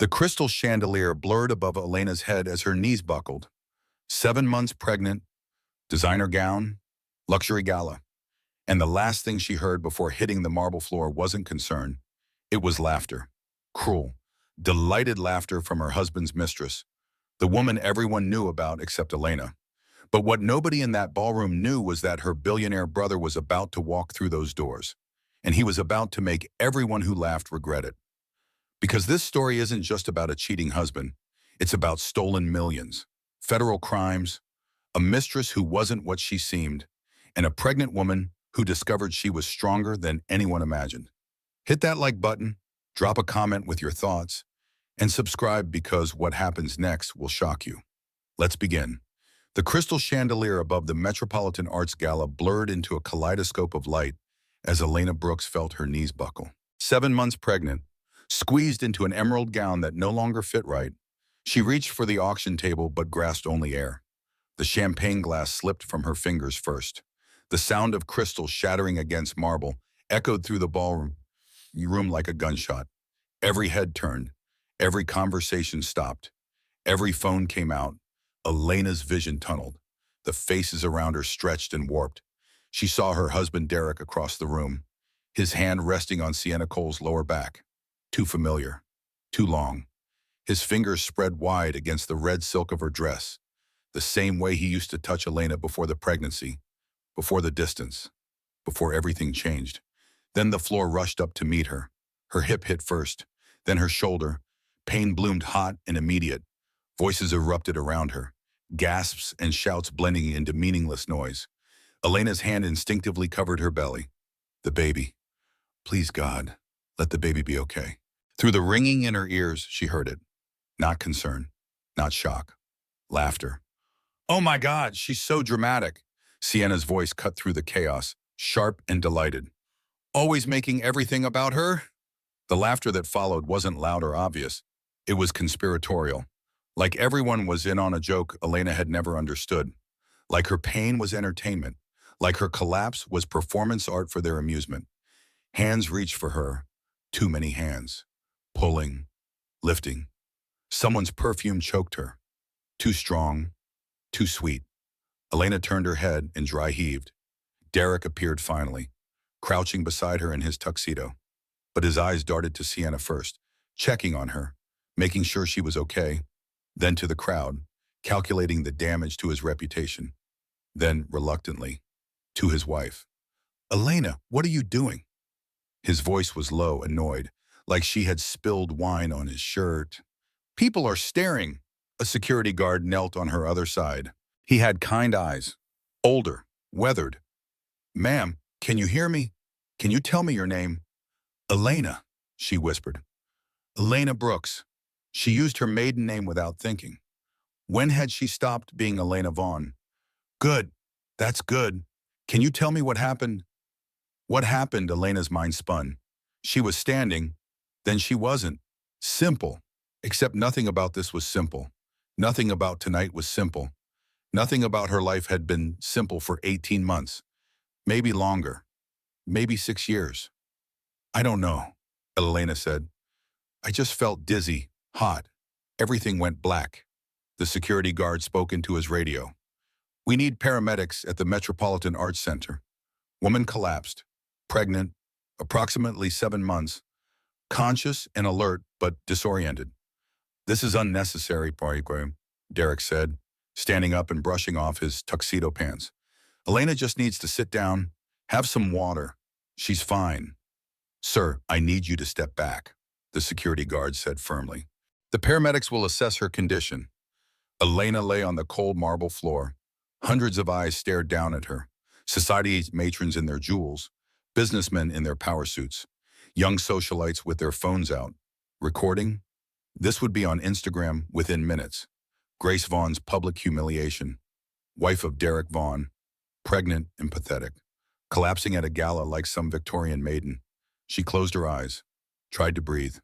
The crystal chandelier blurred above Elena's head as her knees buckled. 7 months pregnant, designer gown, luxury gala. And the last thing she heard before hitting the marble floor wasn't concern. It was laughter. Cruel, delighted laughter from her husband's mistress, the woman everyone knew about except Elena. But what nobody in that ballroom knew was that her billionaire brother was about to walk through those doors. And he was about to make everyone who laughed regret it. Because this story isn't just about a cheating husband. It's about stolen millions, federal crimes, a mistress who wasn't what she seemed, and a pregnant woman who discovered she was stronger than anyone imagined. Hit that like button, drop a comment with your thoughts, and subscribe because what happens next will shock you. Let's begin. The crystal chandelier above the Metropolitan Arts Gala blurred into a kaleidoscope of light as Elena Brooks felt her knees buckle. 7 months pregnant, squeezed into an emerald gown that no longer fit right, she reached for the auction table but grasped only air. The champagne glass slipped from her fingers first. The sound of crystal shattering against marble echoed through the ballroom like a gunshot. Every head turned. Every conversation stopped. Every phone came out. Elena's vision tunneled. The faces around her stretched and warped. She saw her husband Derek across the room, his hand resting on Sienna Cole's lower back. Too familiar. Too long. His fingers spread wide against the red silk of her dress, the same way he used to touch Elena before the pregnancy, before the distance, before everything changed. Then the floor rushed up to meet her. Her hip hit first, then her shoulder. Pain bloomed hot and immediate. Voices erupted around her, gasps and shouts blending into meaningless noise. Elena's hand instinctively covered her belly. The baby. Please, God, let the baby be okay. Through the ringing in her ears, she heard it. Not concern, not shock. Laughter. Oh my God, she's so dramatic. Sienna's voice cut through the chaos, sharp and delighted. Always making everything about her? The laughter that followed wasn't loud or obvious. It was conspiratorial. Like everyone was in on a joke Elena had never understood. Like her pain was entertainment. Like her collapse was performance art for their amusement. Hands reached for her. Too many hands. Pulling. Lifting. Someone's perfume choked her. Too strong. Too sweet. Elena turned her head and dry heaved. Derek appeared finally, crouching beside her in his tuxedo. But his eyes darted to Sienna first, checking on her, making sure she was okay. Then to the crowd, calculating the damage to his reputation. Then, reluctantly, to his wife. Elena, what are you doing? His voice was low, annoyed, like she had spilled wine on his shirt. People are staring. A security guard knelt on her other side. He had kind eyes, older, weathered. Ma'am, can you hear me? Can you tell me your name? Elena, she whispered. Elena Brooks. She used her maiden name without thinking. When had she stopped being Elena Vaughn? Good. That's good. Can you tell me what happened? What happened? Elena's mind spun. She was standing, then she wasn't. Simple. Except nothing about this was simple. Nothing about tonight was simple. Nothing about her life had been simple for 18 months. Maybe longer. Maybe 6 years. I don't know, Elena said. I just felt dizzy, hot. Everything went black. The security guard spoke into his radio. We need paramedics at the Metropolitan Arts Center. Woman collapsed. Pregnant, approximately 7 months. Conscious and alert, but disoriented. This is unnecessary, Derek said, standing up and brushing off his tuxedo pants. Elena just needs to sit down, have some water. She's fine. Sir, I need you to step back, the security guard said firmly. The paramedics will assess her condition. Elena lay on the cold marble floor. Hundreds of eyes stared down at her. Society's matrons in their jewels, businessmen in their power suits, young socialites with their phones out. Recording? This would be on Instagram within minutes. Grace Vaughn's public humiliation. Wife of Derek Vaughn. Pregnant and pathetic. Collapsing at a gala like some Victorian maiden. She closed her eyes. Tried to breathe.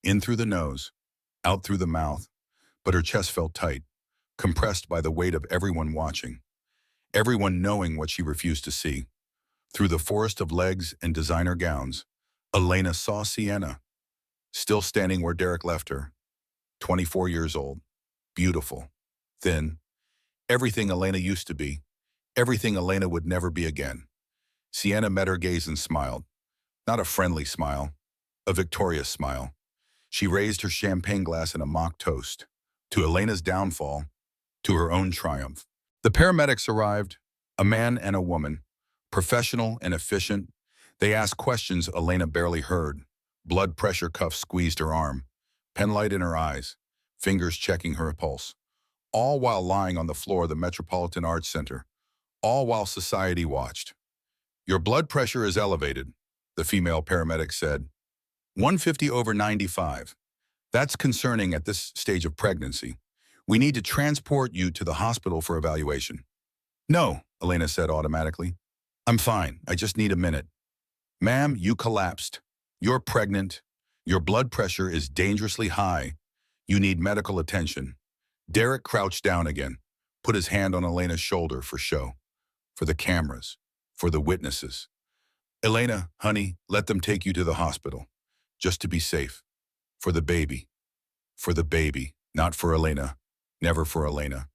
In through the nose. Out through the mouth. But her chest felt tight. Compressed by the weight of everyone watching. Everyone knowing what she refused to see. Through the forest of legs and designer gowns, Elena saw Sienna, still standing where Derek left her, 24 years old, beautiful, thin, everything Elena used to be, everything Elena would never be again. Sienna met her gaze and smiled, not a friendly smile, a victorious smile. She raised her champagne glass in a mock toast, to Elena's downfall, to her own triumph. The paramedics arrived, a man and a woman, professional and efficient. They asked questions Elena barely heard. Blood pressure cuffs squeezed her arm, penlight in her eyes, fingers checking her pulse, all while lying on the floor of the Metropolitan Arts Center, all while society watched. Your blood pressure is elevated, the female paramedic said. 150 over 95. That's concerning at this stage of pregnancy. We need to transport you to the hospital for evaluation. No, Elena said automatically. I'm fine. I just need a minute. Ma'am, you collapsed. You're pregnant. Your blood pressure is dangerously high. You need medical attention. Derek crouched down again, put his hand on Elena's shoulder for show, for the cameras, for the witnesses. Elena, honey, let them take you to the hospital, just to be safe. For the baby. For the baby, not for Elena. Never for Elena.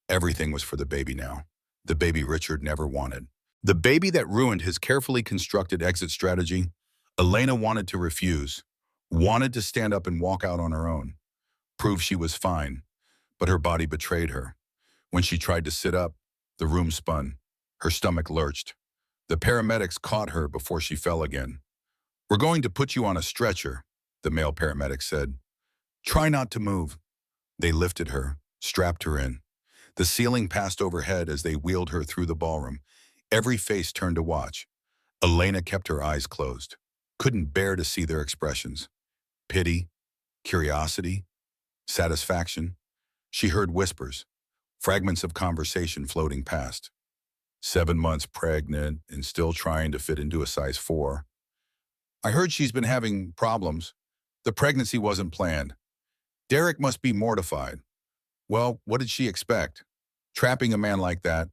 Everything was for the baby now. The baby Richard never wanted. The baby that ruined his carefully constructed exit strategy. Elena wanted to refuse, wanted to stand up and walk out on her own, prove she was fine, but her body betrayed her. When she tried to sit up, the room spun. Her stomach lurched. The paramedics caught her before she fell again. We're going to put you on a stretcher, the male paramedic said. Try not to move. They lifted her, strapped her in. The ceiling passed overhead as they wheeled her through the ballroom. Every face turned to watch. Elena kept her eyes closed, couldn't bear to see their expressions. Pity, curiosity, satisfaction. She heard whispers, fragments of conversation floating past. 7 months pregnant and still trying to fit into a size 4. I heard she's been having problems. The pregnancy wasn't planned. Derek must be mortified. Well, what did she expect? Trapping a man like that?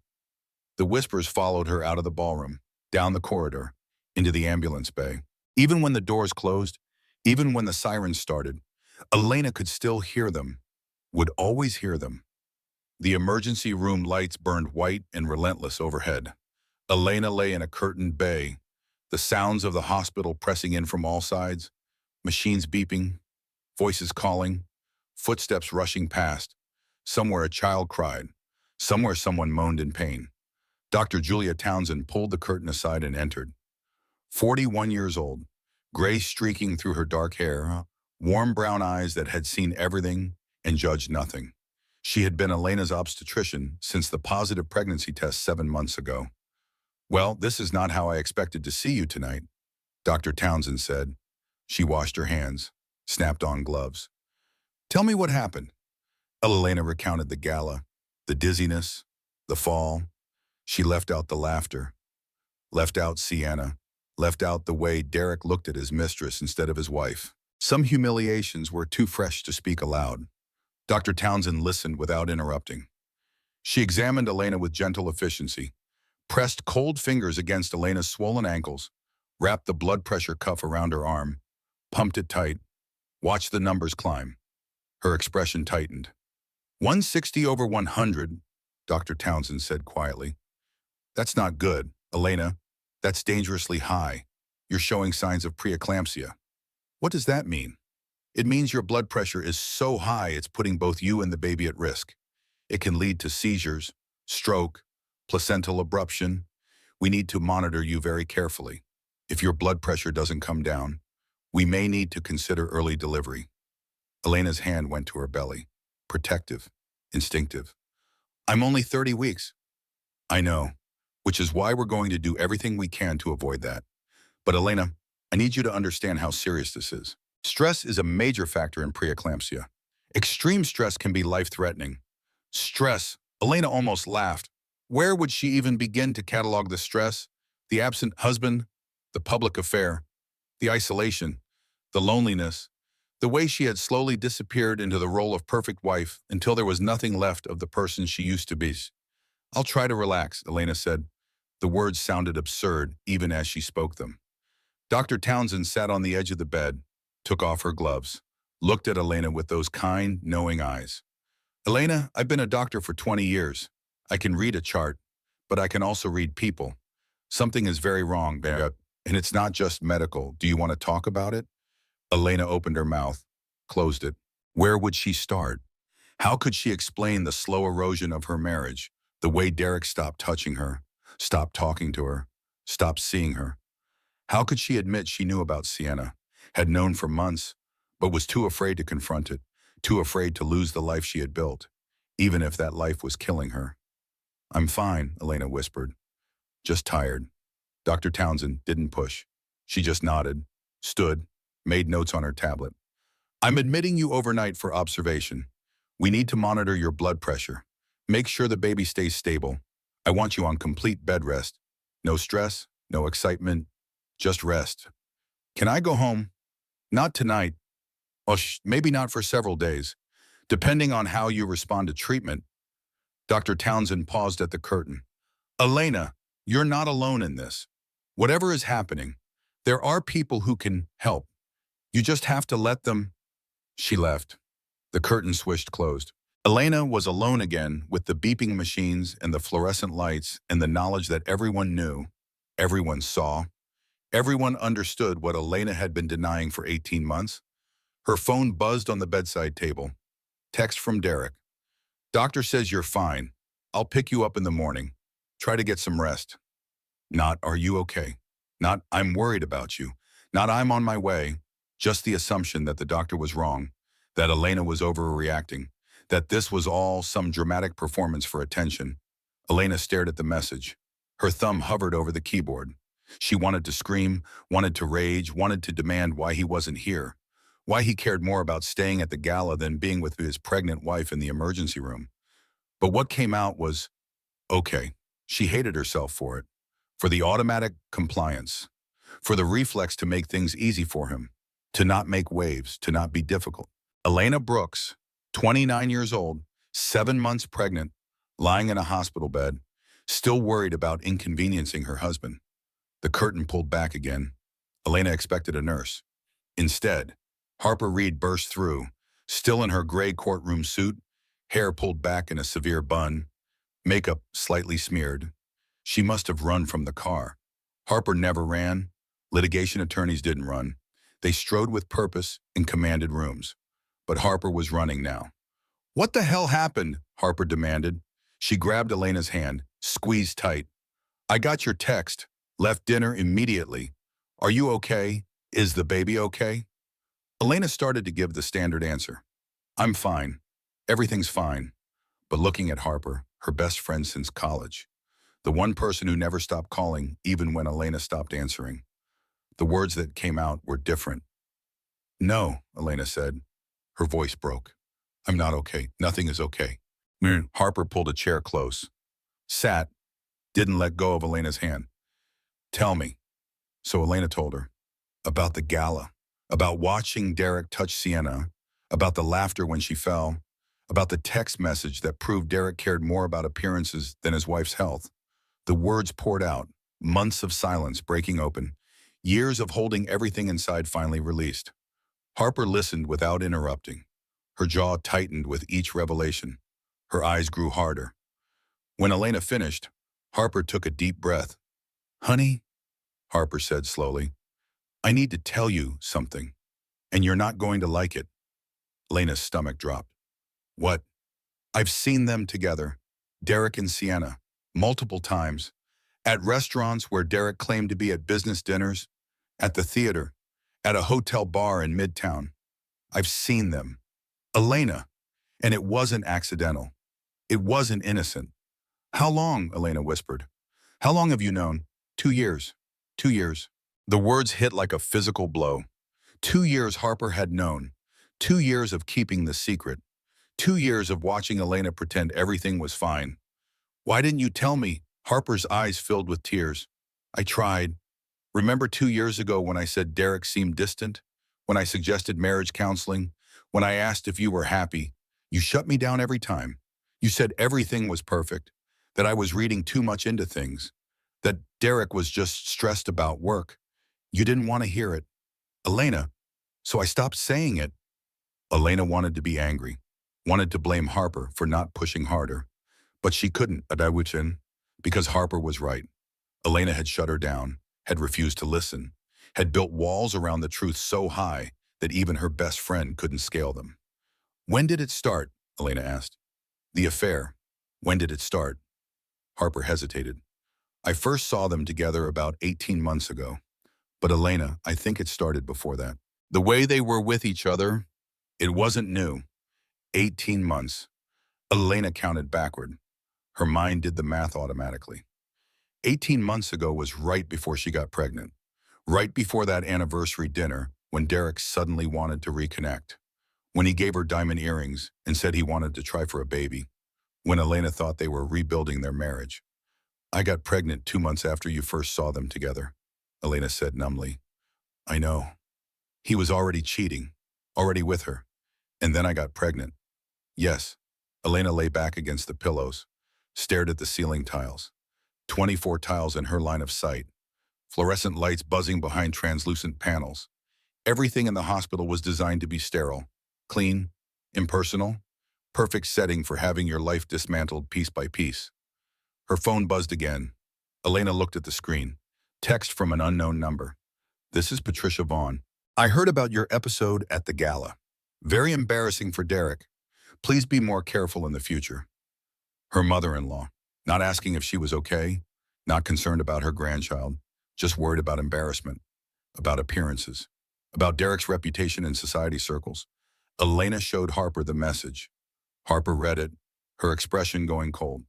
The whispers followed her out of the ballroom, down the corridor, into the ambulance bay. Even when the doors closed, even when the sirens started, Elena could still hear them, would always hear them. The emergency room lights burned white and relentless overhead. Elena lay in a curtained bay, the sounds of the hospital pressing in from all sides, machines beeping, voices calling, footsteps rushing past. Somewhere a child cried, somewhere someone moaned in pain. Dr. Julia Townsend pulled the curtain aside and entered. 41 years old, gray streaking through her dark hair, warm brown eyes that had seen everything and judged nothing. She had been Elena's obstetrician since the positive pregnancy test 7 months ago. Well, this is not how I expected to see you tonight, Dr. Townsend said. She washed her hands, snapped on gloves. Tell me what happened. Elena recounted the gala, the dizziness, the fall. She left out the laughter, left out Sienna, left out the way Derek looked at his mistress instead of his wife. Some humiliations were too fresh to speak aloud. Dr. Townsend listened without interrupting. She examined Elena with gentle efficiency, pressed cold fingers against Elena's swollen ankles, wrapped the blood pressure cuff around her arm, pumped it tight, watched the numbers climb. Her expression tightened. 160 over 100, Dr. Townsend said quietly. That's not good, Elena. That's dangerously high. You're showing signs of preeclampsia. What does that mean? It means your blood pressure is so high it's putting both you and the baby at risk. It can lead to seizures, stroke, placental abruption. We need to monitor you very carefully. If your blood pressure doesn't come down, we may need to consider early delivery. Elena's hand went to her belly, protective, instinctive. I'm only 30 weeks. I know, which is why we're going to do everything we can to avoid that. But Elena, I need you to understand how serious this is. Stress is a major factor in preeclampsia. Extreme stress can be life-threatening. Stress, Elena almost laughed. Where would she even begin to catalog the stress? The absent husband, the public affair, the isolation, the loneliness, the way she had slowly disappeared into the role of perfect wife until there was nothing left of the person she used to be. I'll try to relax, Elena said. The words sounded absurd even as she spoke them. Dr. Townsend sat on the edge of the bed, took off her gloves, looked at Elena with those kind, knowing eyes. Elena, I've been a doctor for 20 years. I can read a chart, but I can also read people. Something is very wrong there, and it's not just medical. Do you want to talk about it? Elena opened her mouth, closed it. Where would she start? How could she explain the slow erosion of her marriage, the way Derek stopped touching her, stopped talking to her, stopped seeing her? How could she admit she knew about Sienna, had known for months, but was too afraid to confront it, too afraid to lose the life she had built, even if that life was killing her? I'm fine, Elena whispered, just tired. Dr. Townsend didn't push. She just nodded, stood, made notes on her tablet. I'm admitting you overnight for observation. We need to monitor your blood pressure. Make sure the baby stays stable. I want you on complete bed rest. No stress, no excitement, just rest. Can I go home? Not tonight. Well, maybe not for several days, depending on how you respond to treatment. Dr. Townsend paused at the curtain. Elena, you're not alone in this. Whatever is happening, there are people who can help. You just have to let them. She left. The curtain swished closed. Elena was alone again with the beeping machines and the fluorescent lights and the knowledge that everyone knew, everyone saw, everyone understood what Elena had been denying for 18 months. Her phone buzzed on the bedside table. Text from Derek. Doctor says you're fine. I'll pick you up in the morning. Try to get some rest. Not, are you okay? Not, I'm worried about you. Not, I'm on my way. Just the assumption that the doctor was wrong, that Elena was overreacting, that this was all some dramatic performance for attention. Elena stared at the message. Her thumb hovered over the keyboard. She wanted to scream, wanted to rage, wanted to demand why he wasn't here, why he cared more about staying at the gala than being with his pregnant wife in the emergency room. But what came out was, okay. She hated herself for the automatic compliance, for the reflex to make things easy for him, to not make waves, to not be difficult. Elena Brooks, 29 years old, 7 months pregnant, lying in a hospital bed, still worried about inconveniencing her husband. The curtain pulled back again. Elena expected a nurse. Instead, Harper Reed burst through, still in her gray courtroom suit, hair pulled back in a severe bun, makeup slightly smeared. She must have run from the car. Harper never ran. Litigation attorneys didn't run. They strode with purpose in commanded rooms. But Harper was running now. What the hell happened? Harper demanded. She grabbed Elena's hand, squeezed tight. I got your text. Left dinner immediately. Are you okay? Is the baby okay? Elena started to give the standard answer. I'm fine. Everything's fine. But looking at Harper, her best friend since college, the one person who never stopped calling even when Elena stopped answering, the words that came out were different. No, Elena said. Her voice broke. I'm not okay. Nothing is okay. Harper pulled a chair close, sat, didn't let go of Elena's hand. Tell me. So Elena told her about the gala, about watching Derek touch Sienna, about the laughter when she fell, about the text message that proved Derek cared more about appearances than his wife's health. The words poured out, months of silence breaking open, years of holding everything inside finally released. Harper listened without interrupting. Her jaw tightened with each revelation. Her eyes grew harder. When Elena finished, Harper took a deep breath. Honey, Harper said slowly, I need to tell you something, and you're not going to like it. Elena's stomach dropped. What? I've seen them together, Derek and Sienna, multiple times, at restaurants where Derek claimed to be at business dinners, at the theater, at a hotel bar in Midtown. I've seen them. Elena, and it wasn't accidental. It wasn't innocent. How long? Elena whispered. How long have you known? 2 years. 2 years. The words hit like a physical blow. 2 years Harper had known. 2 years of keeping the secret. 2 years of watching Elena pretend everything was fine. Why didn't you tell me? Harper's eyes filled with tears. I tried. Remember 2 years ago when I said Derek seemed distant? When I suggested marriage counseling? When I asked if you were happy? You shut me down every time. You said everything was perfect, that I was reading too much into things, that Derek was just stressed about work. You didn't want to hear it. Elena, so I stopped saying it. Elena wanted to be angry, wanted to blame Harper for not pushing harder, but she couldn't, because Harper was right. Elena had shut her down, had refused to listen, had built walls around the truth so high that even her best friend couldn't scale them. When did it start? Elena asked. The affair. When did it start? Harper hesitated. I first saw them together about 18 months ago. But Elena, I think it started before that. The way they were with each other, it wasn't new. 18 months. Elena counted backward. Her mind did the math automatically. 18 months ago was right before she got pregnant. Right before that anniversary dinner when Derek suddenly wanted to reconnect. When he gave her diamond earrings and said he wanted to try for a baby. When Elena thought they were rebuilding their marriage. I got pregnant 2 months after you first saw them together, Elena said numbly. I know. He was already cheating, already with her. And then I got pregnant. Yes. Elena lay back against the pillows, stared at the ceiling tiles. 24 tiles in her line of sight. Fluorescent lights buzzing behind translucent panels. Everything in the hospital was designed to be sterile, clean, impersonal, perfect setting for having your life dismantled piece by piece. Her phone buzzed again. Elena looked at the screen. Text from an unknown number. This is Patricia Vaughn. I heard about your episode at the Gala. Very embarrassing for Derek. Please be more careful in the future. Her mother-in-law, not asking if she was okay, not concerned about her grandchild, just worried about embarrassment, about appearances, about Derek's reputation in society circles. Elena showed Harper the message. Harper read it, her expression going cold.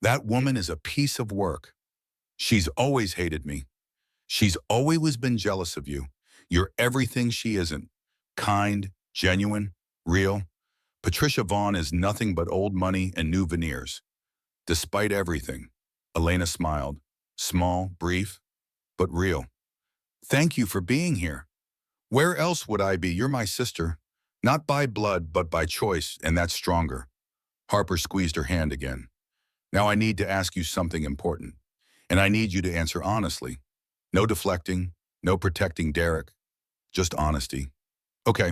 That woman is a piece of work. She's always hated me. She's always been jealous of you. You're everything she isn't. Kind, genuine, real. Patricia Vaughn is nothing but old money and new veneers. Despite everything, Elena smiled. Small, brief, but real. Thank you for being here. Where else would I be? You're my sister. Not by blood, but by choice, and that's stronger. Harper squeezed her hand again. Now I need to ask you something important, and I need you to answer honestly. No deflecting, no protecting Derek, just honesty. Okay,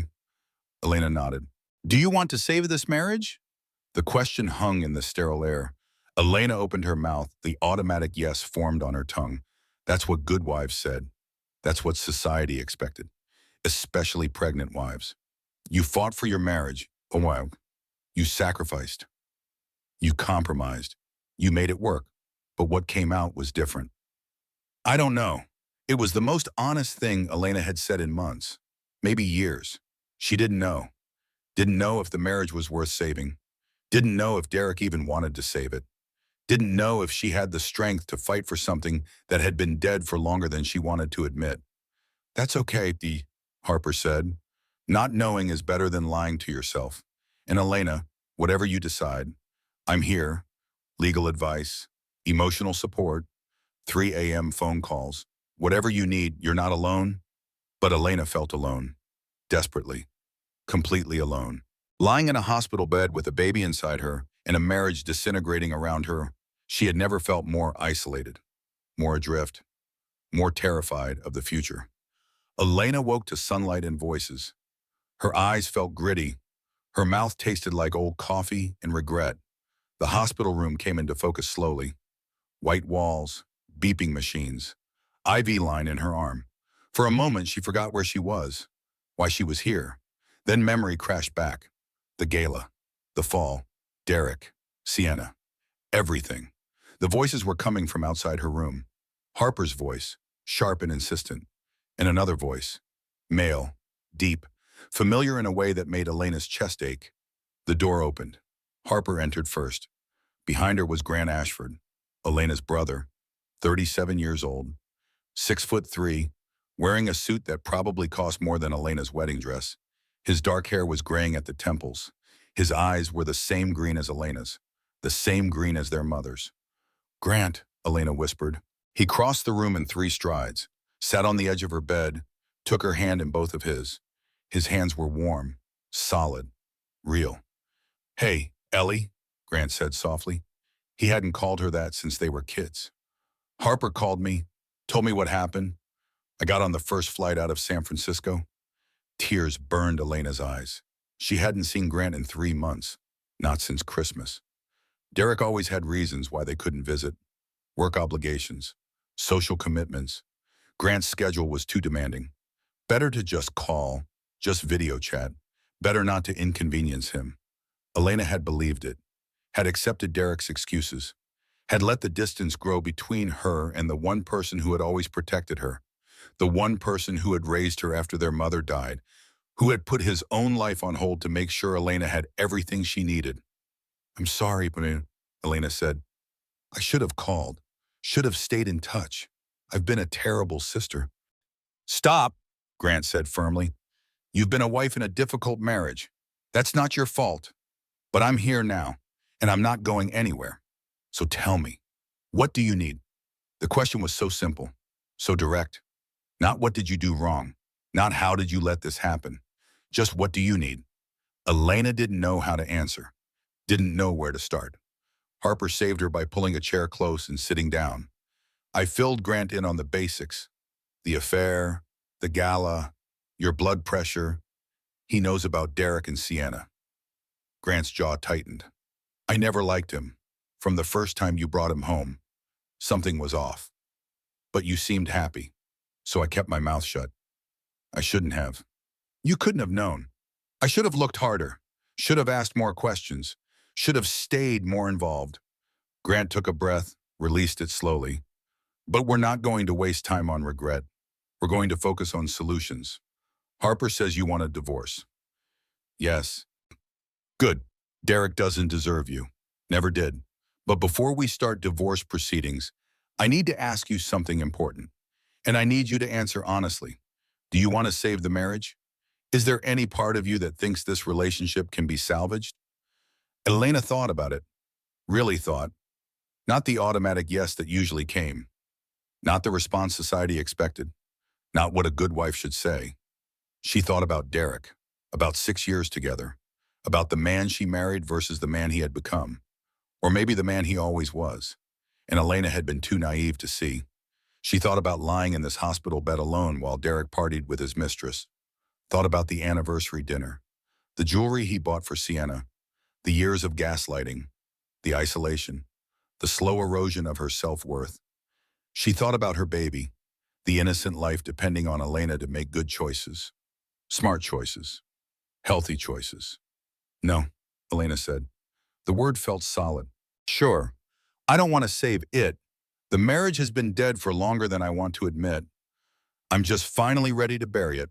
Elena nodded. Do you want to save this marriage? The question hung in the sterile air. Elena opened her mouth, the automatic yes formed on her tongue. That's what good wives said. That's what society expected, especially pregnant wives. You fought for your marriage. Oh, wow. You sacrificed. You compromised. You made it work. But what came out was different. I don't know. It was the most honest thing Elena had said in months, maybe years. She didn't know. Didn't know if the marriage was worth saving. Didn't know if Derek even wanted to save it. Didn't know if she had the strength to fight for something that had been dead for longer than she wanted to admit. That's okay, Harper said. Not knowing is better than lying to yourself. And Elena, whatever you decide, I'm here. Legal advice, emotional support, 3 a.m. phone calls. Whatever you need, you're not alone. But Elena felt alone. Desperately. Completely alone. Lying in a hospital bed with a baby inside her and a marriage disintegrating around her, she had never felt more isolated, more adrift, more terrified of the future. Elena woke to sunlight and voices. Her eyes felt gritty. Her mouth tasted like old coffee and regret. The hospital room came into focus slowly. White walls, beeping machines, IV line in her arm. For a moment, she forgot where she was, why she was here. Then memory crashed back. The gala, the fall, Derek, Sienna, everything. The voices were coming from outside her room. Harper's voice, sharp and insistent, and another voice, male, deep, familiar in a way that made Elena's chest ache. The door opened. Harper entered first. Behind her was Grant Ashford, Elena's brother, 37 years old, 6'3", wearing a suit that probably cost more than Elena's wedding dress. His dark hair was graying at the temples. His eyes were the same green as Elena's, the same green as their mother's. Grant, Elena whispered. He crossed the room in 3 strides, sat on the edge of her bed, took her hand in both of his. His hands were warm, solid, real. Hey, Ellie, Grant said softly. He hadn't called her that since they were kids. Harper called me, told me what happened. I got on the first flight out of San Francisco. Tears burned Elena's eyes. She hadn't seen Grant in 3 months, not since Christmas. Derek always had reasons why they couldn't visit. Work obligations, social commitments. Grant's schedule was too demanding. Better to just call, just video chat. Better not to inconvenience him. Elena had believed it, had accepted Derek's excuses, had let the distance grow between her and the one person who had always protected her, the one person who had raised her after their mother died, who had put his own life on hold to make sure Elena had everything she needed. "I'm sorry," Elena said. "I should have called, should have stayed in touch. I've been a terrible sister." "Stop," Grant said firmly. "You've been a wife in a difficult marriage. That's not your fault. But I'm here now, and I'm not going anywhere. So tell me, what do you need?" The question was so simple, so direct. Not what did you do wrong, not how did you let this happen, just what do you need? Elena didn't know how to answer, didn't know where to start. Harper saved her by pulling a chair close and sitting down. I filled Grant in on the basics, the affair, the gala, your blood pressure. He knows about Derek and Sienna. Grant's jaw tightened. "I never liked him. From the first time you brought him home, something was off. But you seemed happy, so I kept my mouth shut. I shouldn't have. You couldn't have known. I should have looked harder, should have asked more questions, should have stayed more involved." Grant took a breath, released it slowly. "But we're not going to waste time on regret. We're going to focus on solutions. Harper says you want a divorce." "Yes." "Good. Derek doesn't deserve you. Never did. But before we start divorce proceedings, I need to ask you something important. And I need you to answer honestly. Do you want to save the marriage? Is there any part of you that thinks this relationship can be salvaged?" Elena thought about it. Really thought. Not the automatic yes that usually came. Not the response society expected. Not what a good wife should say. She thought about Derek, about 6 years together, about the man she married versus the man he had become, or maybe the man he always was, and Elena had been too naive to see. She thought about lying in this hospital bed alone while Derek partied with his mistress, thought about the anniversary dinner, the jewelry he bought for Sienna, the years of gaslighting, the isolation, the slow erosion of her self-worth. She thought about her baby, the innocent life depending on Elena to make good choices, smart choices, healthy choices. "No," Elena said. The word felt solid. "Sure, I don't want to save it. The marriage has been dead for longer than I want to admit. I'm just finally ready to bury it."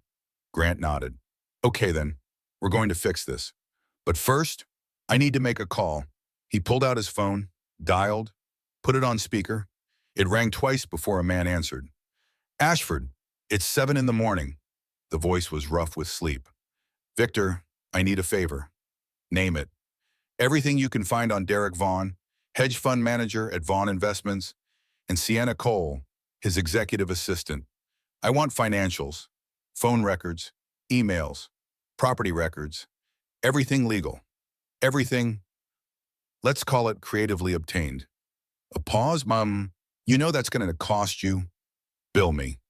Grant nodded. "Okay then, we're going to fix this. But first, I need to make a call." He pulled out his phone, dialed, put it on speaker. It rang twice before a man answered. "Ashford, it's 7 in the morning." The voice was rough with sleep. "Victor, I need a favor." "Name it." "Everything you can find on Derek Vaughn, hedge fund manager at Vaughn Investments, and Sienna Cole, his executive assistant. I want financials, phone records, emails, property records, everything legal. Everything, let's call it creatively obtained." A pause. "You know that's going to cost you. Bill me.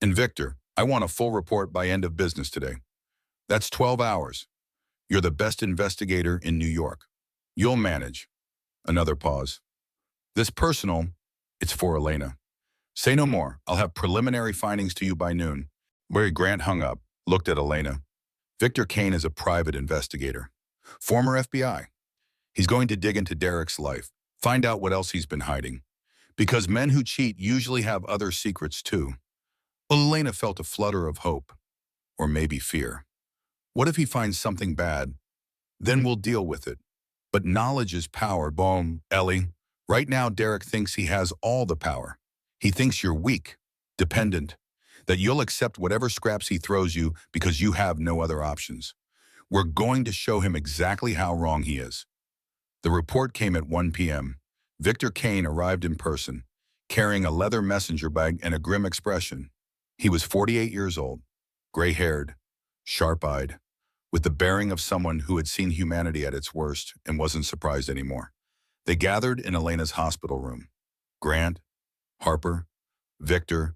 And Victor, I want a full report by end of business today. That's 12 hours. You're the best investigator in New York. You'll manage." Another pause. "This personal, it's for Elena. Say no more. I'll have preliminary findings to you by noon." Where Grant hung up, looked at Elena. Victor Kane is a private investigator. Former FBI. He's going to dig into Derek's life, find out what else he's been hiding. Because men who cheat usually have other secrets too. Elena felt a flutter of hope, or maybe fear. What if he finds something bad? Then we'll deal with it. But knowledge is power. Boom, Ellie. Right now, Derek thinks he has all the power. He thinks you're weak, dependent, that you'll accept whatever scraps he throws you because you have no other options. We're going to show him exactly how wrong he is. The report came at 1 p.m. Victor Kane arrived in person, carrying a leather messenger bag and a grim expression. He was 48 years old, gray-haired, sharp-eyed, with the bearing of someone who had seen humanity at its worst and wasn't surprised anymore. They gathered in Elena's hospital room. Grant, Harper, Victor,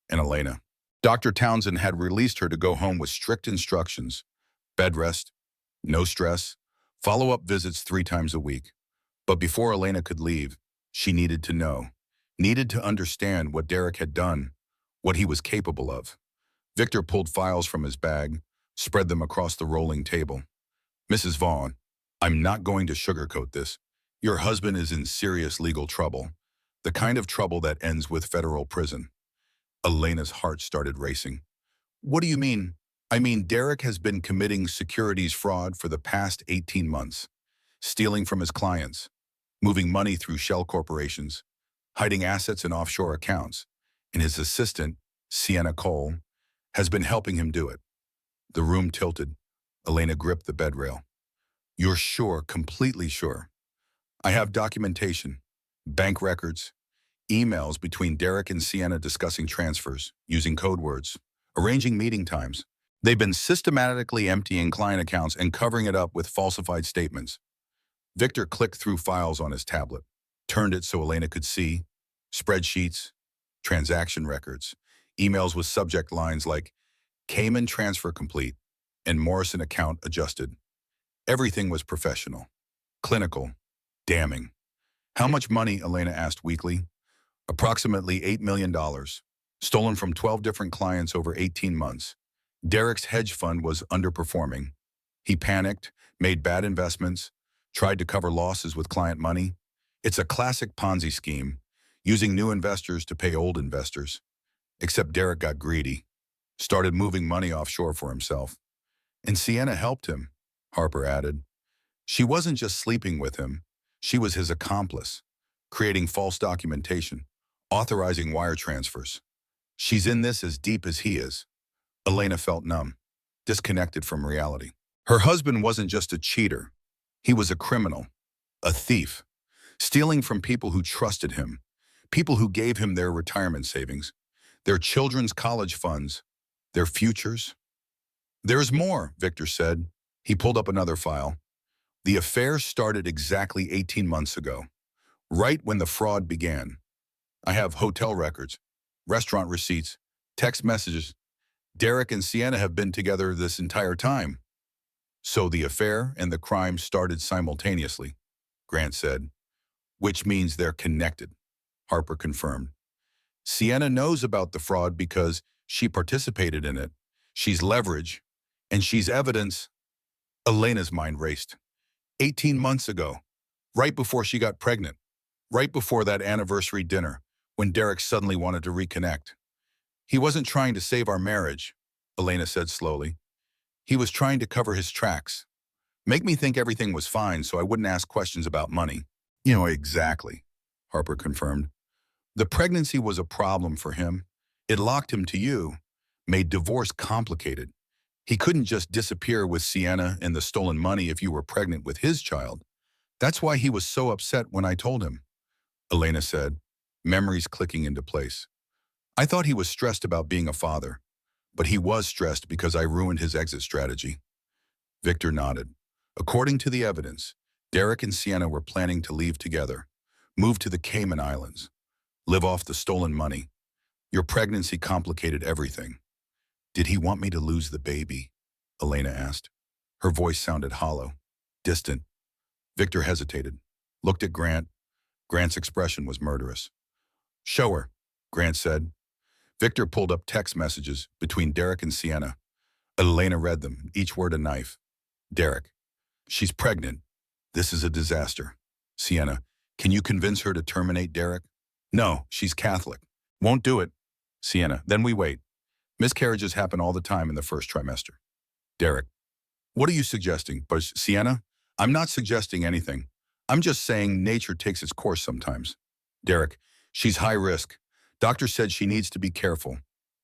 and Elena. Dr. Townsend had released her to go home with strict instructions: bed rest, No stress. Follow-up visits 3 times a week. But before Elena could leave, she needed to know, needed to understand what Derek had done, what he was capable of. Victor pulled files from his bag, spread them across the rolling table. Mrs. Vaughn, I'm not going to sugarcoat this. Your husband is in serious legal trouble, the kind of trouble that ends with federal prison. Elena's heart started racing. What do you mean? I mean, Derek has been committing securities fraud for the past 18 months, stealing from his clients, moving money through shell corporations, hiding assets in offshore accounts, and his assistant, Sienna Cole, has been helping him do it. The room tilted. Elena gripped the bed rail. You're sure, completely sure? I have documentation, bank records, emails between Derek and Sienna discussing transfers, using code words, arranging meeting times. They've been systematically emptying client accounts and covering it up with falsified statements. Victor clicked through files on his tablet, turned it so Elena could see, spreadsheets, transaction records, emails with subject lines like Cayman transfer complete and Morrison account adjusted. Everything was professional, clinical, damning. How much money, Elena asked weakly. Approximately $8 million, stolen from 12 different clients over 18 months. Derek's hedge fund was underperforming. He panicked, made bad investments, tried to cover losses with client money. It's a classic Ponzi scheme, using new investors to pay old investors. Except Derek got greedy, started moving money offshore for himself. And Sienna helped him, Harper added. She wasn't just sleeping with him, she was his accomplice, creating false documentation, authorizing wire transfers. She's in this as deep as he is. Elena felt numb, disconnected from reality. Her husband wasn't just a cheater. He was a criminal, a thief, stealing from people who trusted him, people who gave him their retirement savings, their children's college funds, their futures. There's more, Victor said. He pulled up another file. The affair started exactly 18 months ago, right when the fraud began. I have hotel records, restaurant receipts, text messages. Derek and Sienna have been together this entire time. So the affair and the crime started simultaneously, Grant said. Which means they're connected, Harper confirmed. Sienna knows about the fraud because she participated in it. She's leverage, and she's evidence. Elena's mind raced. 18 months ago, right before she got pregnant, right before that anniversary dinner, when Derek suddenly wanted to reconnect. He wasn't trying to save our marriage, Elena said slowly. He was trying to cover his tracks. Make me think everything was fine so I wouldn't ask questions about money. You know, exactly, Harper confirmed. The pregnancy was a problem for him. It locked him to you, made divorce complicated. He couldn't just disappear with Sienna and the stolen money if you were pregnant with his child. That's why he was so upset when I told him, Elena said, memories clicking into place. I thought he was stressed about being a father, but he was stressed because I ruined his exit strategy. Victor nodded. According to the evidence, Derek and Sienna were planning to leave together, move to the Cayman Islands, live off the stolen money. Your pregnancy complicated everything. Did he want me to lose the baby? Elena asked. Her voice sounded hollow, distant. Victor hesitated, looked at Grant. Grant's expression was murderous. Show her, Grant said. Victor pulled up text messages between Derek and Sienna. Elena read them, each word a knife. Derek, she's pregnant. This is a disaster. Sienna, can you convince her to terminate Derek? No, she's Catholic. Won't do it. Sienna, then we wait. Miscarriages happen all the time in the first trimester. Derek, what are you suggesting? But Sienna, I'm not suggesting anything. I'm just saying nature takes its course sometimes. Derek, she's high risk. Doctor said she needs to be careful.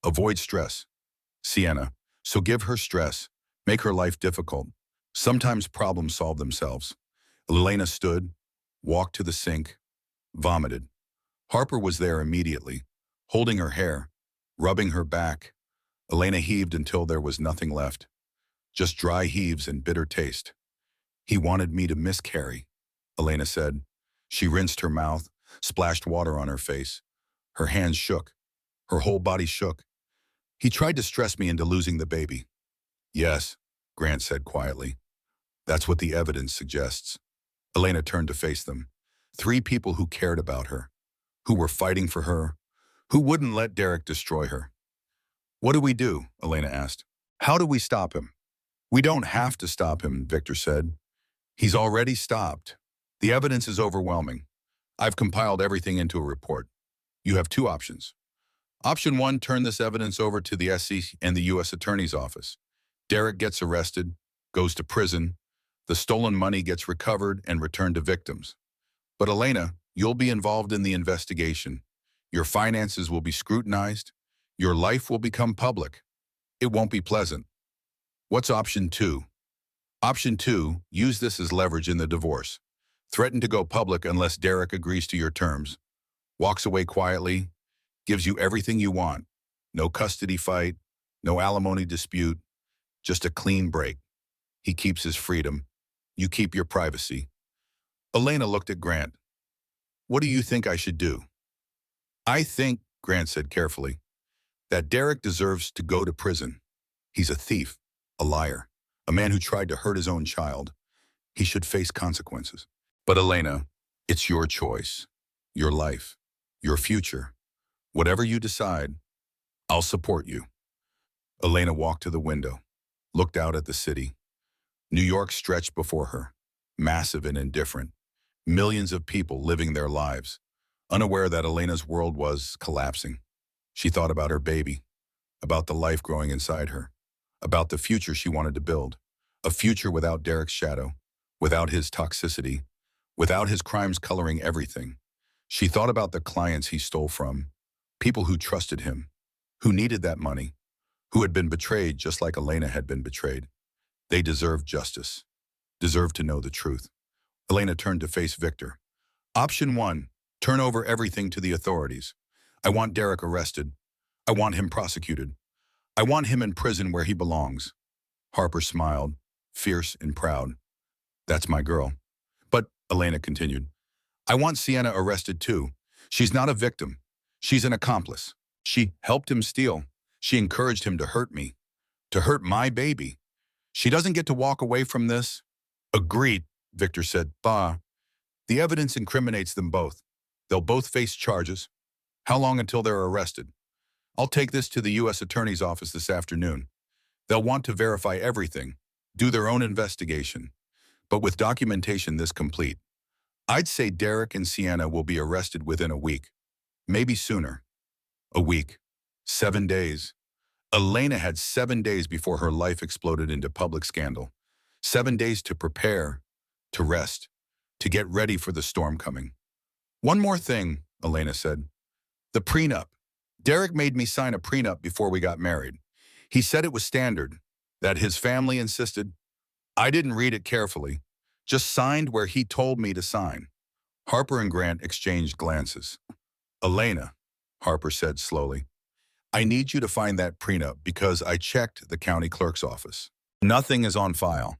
Avoid stress. Sienna, so give her stress. Make her life difficult. Sometimes problems solve themselves. Elena stood, walked to the sink, vomited. Harper was there immediately, holding her hair, rubbing her back. Elena heaved until there was nothing left. Just dry heaves and bitter taste. He wanted me to miscarry, Elena said. She rinsed her mouth, splashed water on her face. Her hands shook. Her whole body shook. He tried to stress me into losing the baby. Yes, Grant said quietly. That's what the evidence suggests. Elena turned to face them. 3 people who cared about her, who were fighting for her, who wouldn't let Derek destroy her. What do we do? Elena asked. How do we stop him? We don't have to stop him, Victor said. He's already stopped. The evidence is overwhelming. I've compiled everything into a report. You have 2 options. Option 1, turn this evidence over to the SC and the U.S. Attorney's Office. Derek gets arrested, goes to prison. The stolen money gets recovered and returned to victims. But Elena, you'll be involved in the investigation. Your finances will be scrutinized. Your life will become public. It won't be pleasant. What's option 2? Option 2, use this as leverage in the divorce. Threaten to go public unless Derek agrees to your terms. Walks away quietly, gives you everything you want. No custody fight, no alimony dispute, just a clean break. He keeps his freedom. You keep your privacy. Elena looked at Grant. What do you think I should do? I think, Grant said carefully, that Derek deserves to go to prison. He's a thief, a liar, a man who tried to hurt his own child. He should face consequences. But Elena, it's your choice, your life, your future. Whatever you decide, I'll support you. Elena walked to the window, looked out at the city. New York stretched before her, massive and indifferent. Millions of people living their lives, unaware that Elena's world was collapsing. She thought about her baby, about the life growing inside her, about the future she wanted to build, a future without Derek's shadow, without his toxicity, without his crimes coloring everything. She thought about the clients he stole from, people who trusted him, who needed that money, who had been betrayed just like Elena had been betrayed. They deserved justice, deserved to know the truth. Elena turned to face Victor. Option 1, turn over everything to the authorities. I want Derek arrested. I want him prosecuted. I want him in prison where he belongs. Harper smiled, fierce and proud. That's my girl. But, Elena continued, I want Sienna arrested too. She's not a victim. She's an accomplice. She helped him steal. She encouraged him to hurt me, to hurt my baby. She doesn't get to walk away from this. Agreed, Victor said. Bah. The evidence incriminates them both. They'll both face charges. How long until they're arrested? I'll take this to the U.S. Attorney's Office this afternoon. They'll want to verify everything, do their own investigation. But with documentation this complete, I'd say Derek and Sienna will be arrested within a week, maybe sooner. A week. 7 days. Elena had 7 days before her life exploded into public scandal. 7 days to prepare, to rest, to get ready for the storm coming. One more thing, Elena said. The prenup. Derek made me sign a prenup before we got married. He said it was standard, that his family insisted. I didn't read it carefully, just signed where he told me to sign. Harper and Grant exchanged glances. Elena, Harper said slowly, I need you to find that prenup because I checked the county clerk's office. Nothing is on file.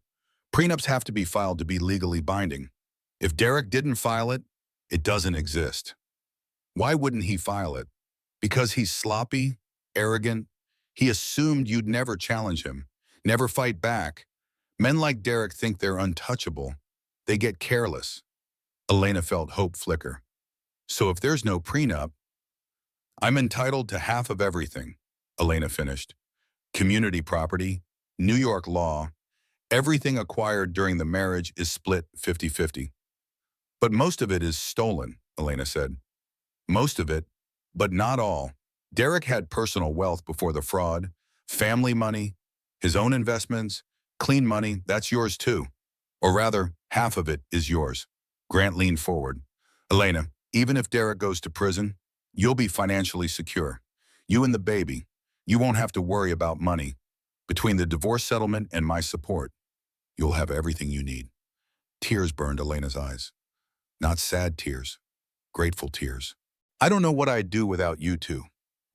Prenups have to be filed to be legally binding. If Derek didn't file it, it doesn't exist. Why wouldn't he file it? Because he's sloppy, arrogant. He assumed you'd never challenge him, never fight back. Men like Derek think they're untouchable. They get careless. Elena felt hope flicker. So if there's no prenup, I'm entitled to half of everything, Elena finished. Community property, New York law, everything acquired during the marriage is split 50-50. But most of it is stolen, Elena said. Most of it, but not all. Derek had personal wealth before the fraud, family money, his own investments, clean money, that's yours too. Or rather, half of it is yours. Grant leaned forward. Elena, even if Derek goes to prison, you'll be financially secure. You and the baby, you won't have to worry about money. Between the divorce settlement and my support, you'll have everything you need. Tears burned Elena's eyes. Not sad tears, grateful tears. I don't know what I'd do without you two,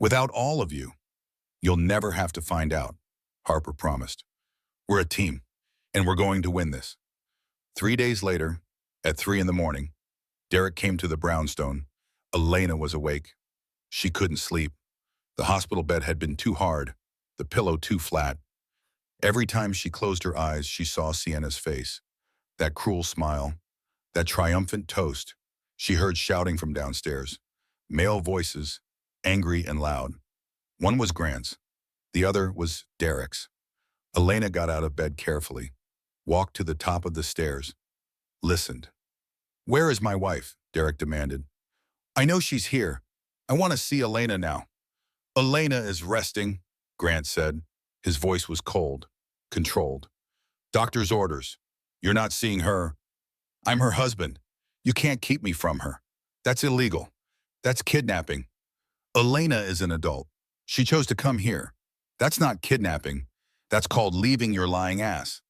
without all of you. You'll never have to find out, Harper promised. We're a team, and we're going to win this. 3 days later, at 3 a.m, Derek came to the brownstone. Elena was awake. She couldn't sleep. The hospital bed had been too hard, the pillow too flat. Every time she closed her eyes, she saw Sienna's face, that cruel smile, that triumphant toast. She heard shouting from downstairs, male voices, angry and loud. One was Grant's, the other was Derek's. Elena got out of bed carefully, walked to the top of the stairs, listened. "Where is my wife?" Derek demanded. "I know she's here. I want to see Elena now." "Elena is resting," Grant said. His voice was cold, controlled. "Doctor's orders. You're not seeing her. I'm her husband. You can't keep me from her. That's illegal. That's kidnapping. Elena is an adult. She chose to come here. That's not kidnapping. That's called leaving your lying ass."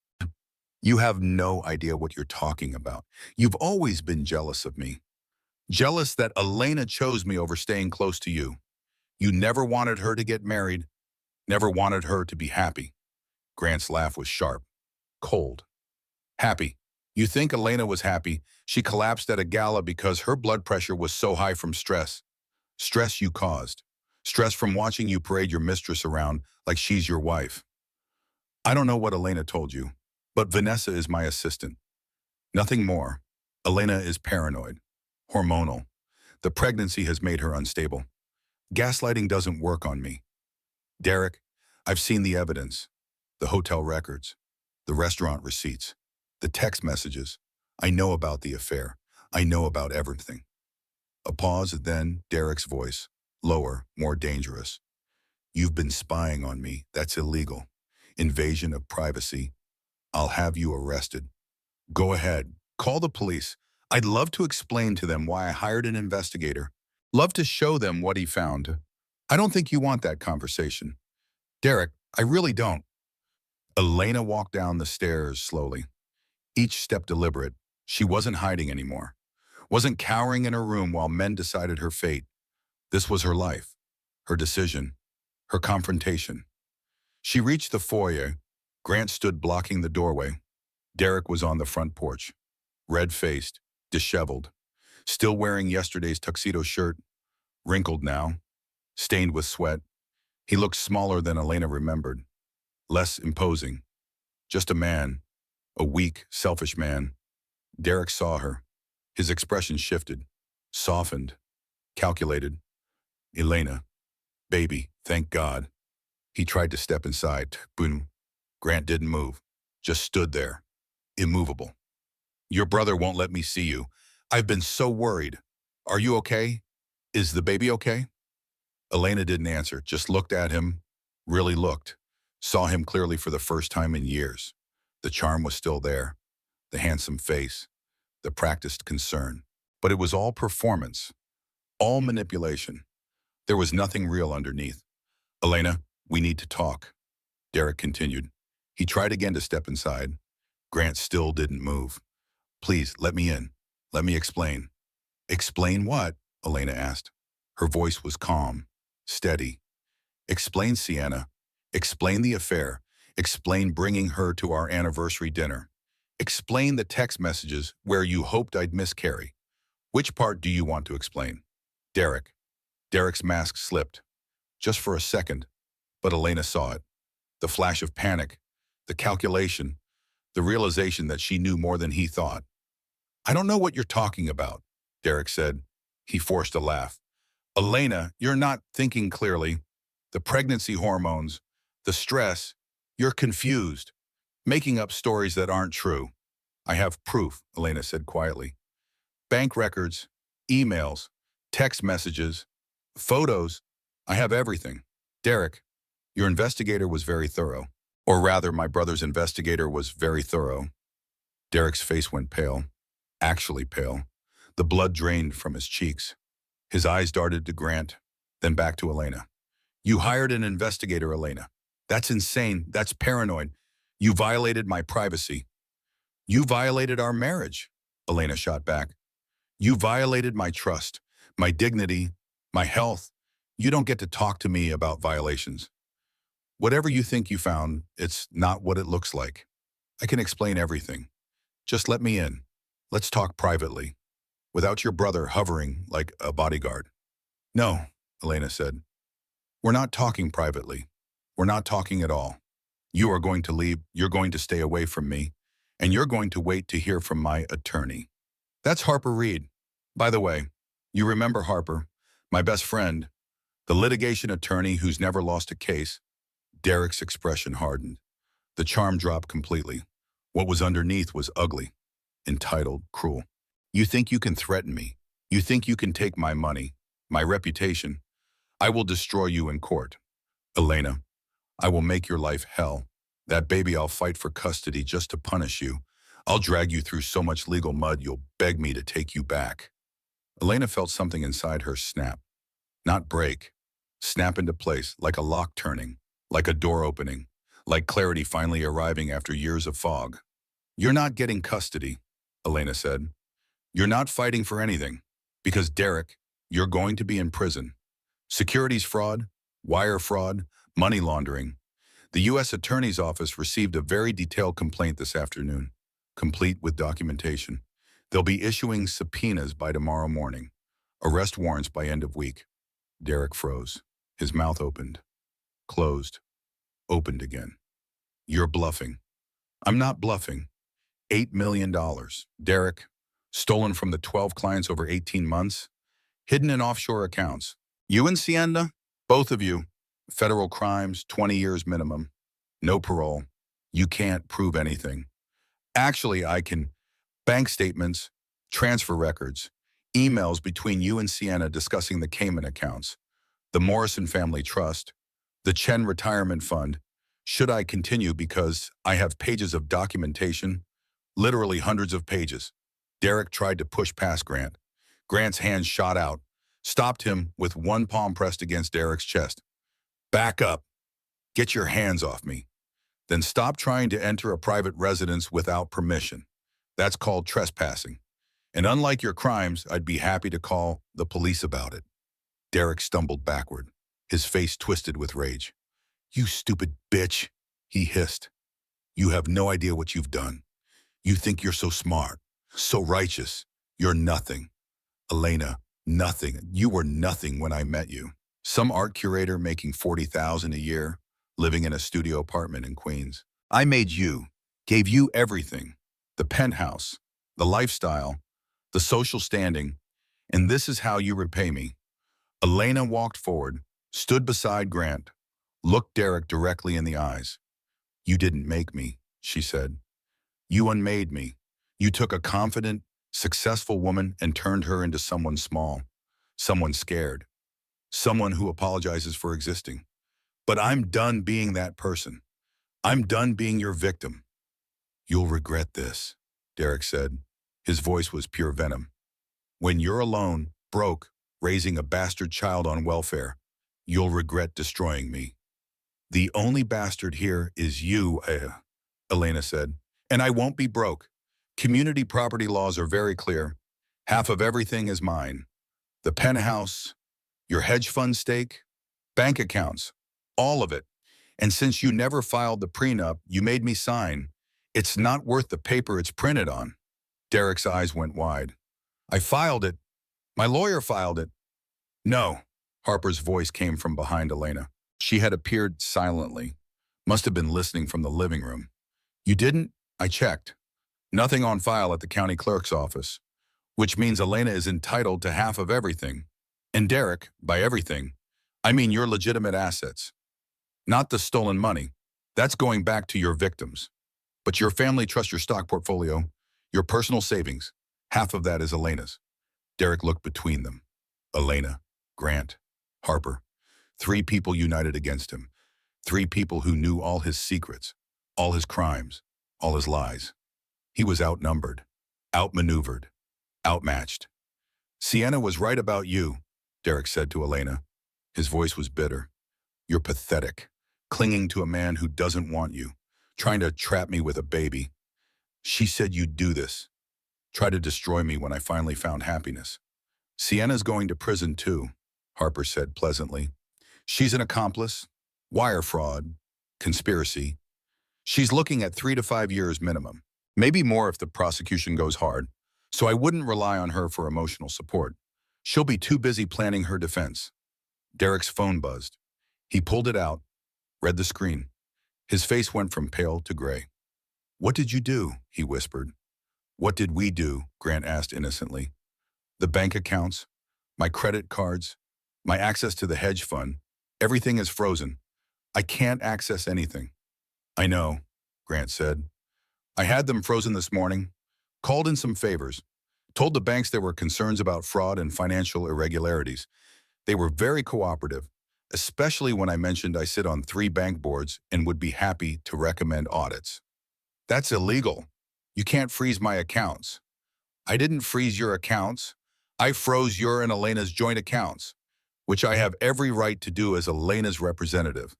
"You have no idea what you're talking about. You've always been jealous of me. Jealous that Elena chose me over staying close to you. You never wanted her to get married, never wanted her to be happy." Grant's laugh was sharp, cold. "Happy. You think Elena was happy? She collapsed at a gala because her blood pressure was so high from stress. Stress you caused. Stress from watching you parade your mistress around like she's your wife. I don't know what Elena told you, but Vanessa is my assistant. Nothing more. Elena is paranoid, hormonal. The pregnancy has made her unstable. Gaslighting doesn't work on me. Derek, I've seen the evidence, the hotel records, the restaurant receipts, the text messages. I know about the affair. I know about everything." A pause, then Derek's voice, lower, more dangerous. "You've been spying on me. That's illegal. Invasion of privacy. I'll have you arrested. Go ahead. Call the police. I'd love to explain to them why I hired an investigator. Love to show them what he found. I don't think you want that conversation. Derek, I really don't." Elena walked down the stairs slowly, each step deliberate. She wasn't hiding anymore, wasn't cowering in her room while men decided her fate. This was her life, her decision, her confrontation. She reached the foyer. Grant stood blocking the doorway. Derek was on the front porch, red-faced, disheveled, still wearing yesterday's tuxedo shirt, wrinkled now, stained with sweat. He looked smaller than Elena remembered, less imposing. Just a man, a weak, selfish man. Derek saw her. His expression shifted, softened, calculated. "Elena, baby, thank God." He tried to step inside. Boom. Grant didn't move, just stood there, immovable. "Your brother won't let me see you. I've been so worried. Are you okay? Is the baby okay?" Elena didn't answer, just looked at him, really looked, saw him clearly for the first time in years. The charm was still there, the handsome face, the practiced concern. But it was all performance, all manipulation. There was nothing real underneath. "Elena, we need to talk," Derek continued. He tried again to step inside. Grant still didn't move. "Please, let me in. Let me explain." "Explain what?" Elena asked. Her voice was calm, steady. "Explain, Sienna. Explain the affair. Explain bringing her to our anniversary dinner. Explain the text messages where you hoped I'd miscarry. Which part do you want to explain?" "Derek." Derek's mask slipped, just for a second, but Elena saw it. The flash of panic, the calculation, the realization that she knew more than he thought. "I don't know what you're talking about," Derek said. He forced a laugh. "Elena, you're not thinking clearly. The pregnancy hormones, the stress, you're confused, making up stories that aren't true." "I have proof," Elena said quietly. "Bank records, emails, text messages, photos. I have everything." "Derek, your investigator was very thorough. Or rather, my brother's investigator was very thorough." Derek's face went pale, actually pale. The blood drained from his cheeks. His eyes darted to Grant, then back to Elena. "You hired an investigator, Elena. That's insane. That's paranoid. You violated my privacy." "You violated our marriage," Elena shot back. "You violated my trust, my dignity, my health. You don't get to talk to me about violations. Whatever you think you found, it's not what it looks like. I can explain everything. Just let me in. Let's talk privately, without your brother hovering like a bodyguard." "No," Elena said. "We're not talking privately. We're not talking at all. You are going to leave, you're going to stay away from me, and you're going to wait to hear from my attorney. That's Harper Reed. By the way, you remember Harper, my best friend, the litigation attorney who's never lost a case. Derek's expression hardened. The charm dropped completely. What was underneath was ugly, entitled, cruel. You think you can threaten me? You think you can take my money, my reputation? I will destroy you in court. Elena, I will make your life hell. That baby, I'll fight for custody just to punish you. I'll drag you through so much legal mud you'll beg me to take you back. Elena felt something inside her snap. Not break. Snap into place, like a lock turning, like a door opening, like clarity finally arriving after years of fog. You're not getting custody, Elena said. You're not fighting for anything. Because Derek, you're going to be in prison. Securities fraud, wire fraud, money laundering. The U.S. Attorney's Office received a very detailed complaint this afternoon, complete with documentation. They'll be issuing subpoenas by tomorrow morning. Arrest warrants by end of week. Derek froze. His mouth opened, closed, opened again. You're bluffing. I'm not bluffing. $8 million. Derek, stolen from the 12 clients over 18 months, hidden in offshore accounts. You and Sienna, both of you, federal crimes, 20 years minimum, no parole. You can't prove anything. Actually, I can. Bank statements, transfer records, emails between you and Sienna discussing the Cayman accounts, the Morrison Family Trust, the Chen Retirement Fund. Should I continue because I have pages of documentation, literally hundreds of pages. Derek tried to push past Grant. Grant's hand shot out, stopped him with one palm pressed against Derek's chest. Back up. Get your hands off me. Then stop trying to enter a private residence without permission. That's called trespassing. And unlike your crimes, I'd be happy to call the police about it. Derek stumbled backward, his face twisted with rage. You stupid bitch, he hissed. You have no idea what you've done. You think you're so smart, so righteous. You're nothing. Elena, nothing. You were nothing when I met you. Some art curator making $40,000 a year, living in a studio apartment in Queens. I made you, gave you everything. The penthouse, the lifestyle, the social standing, and this is how you repay me. Elena walked forward, stood beside Grant, looked Derek directly in the eyes. You didn't make me, she said. You unmade me. You took a confident, successful woman and turned her into someone small, someone scared, someone who apologizes for existing. But I'm done being that person. I'm done being your victim. You'll regret this, Derek said. His voice was pure venom. When you're alone, broke, raising a bastard child on welfare, you'll regret destroying me. The only bastard here is you, Elena said. And I won't be broke. Community property laws are very clear. Half of everything is mine. The penthouse, your hedge fund stake, bank accounts, all of it. And since you never filed the prenup you made me sign, it's not worth the paper it's printed on. Derek's eyes went wide. I filed it. My lawyer filed it. No. Harper's voice came from behind Elena. She had appeared silently. Must have been listening from the living room. You didn't? I checked. Nothing on file at the county clerk's office, which means Elena is entitled to half of everything. And Derek, by everything, I mean your legitimate assets. Not the stolen money. That's going back to your victims. But your family trusts your stock portfolio, your personal savings. Half of that is Elena's. Derek looked between them. Elena, Grant, Harper. 3 people united against him. 3 people who knew all his secrets, all his crimes, all his lies. He was outnumbered, outmaneuvered, outmatched. Sienna was right about you, Derek said to Elena. His voice was bitter. You're pathetic, clinging to a man who doesn't want you, trying to trap me with a baby. She said you'd do this, try to destroy me when I finally found happiness. Sienna's going to prison too, Harper said pleasantly. She's an accomplice, wire fraud, conspiracy. She's looking at 3 to 5 years minimum, maybe more if the prosecution goes hard, so I wouldn't rely on her for emotional support. She'll be too busy planning her defense. Derek's phone buzzed. He pulled it out, read the screen. His face went from pale to gray. "What did you do?" he whispered. "What did we do?" Grant asked innocently. "The bank accounts, my credit cards, my access to the hedge fund, everything is frozen. I can't access anything." "I know," Grant said. "I had them frozen this morning, called in some favors, told the banks there were concerns about fraud and financial irregularities. They were very cooperative, especially when I mentioned I sit on 3 bank boards and would be happy to recommend audits." "That's illegal. You can't freeze my accounts." "I didn't freeze your accounts. I froze your and Elena's joint accounts, which I have every right to do as Elena's representative.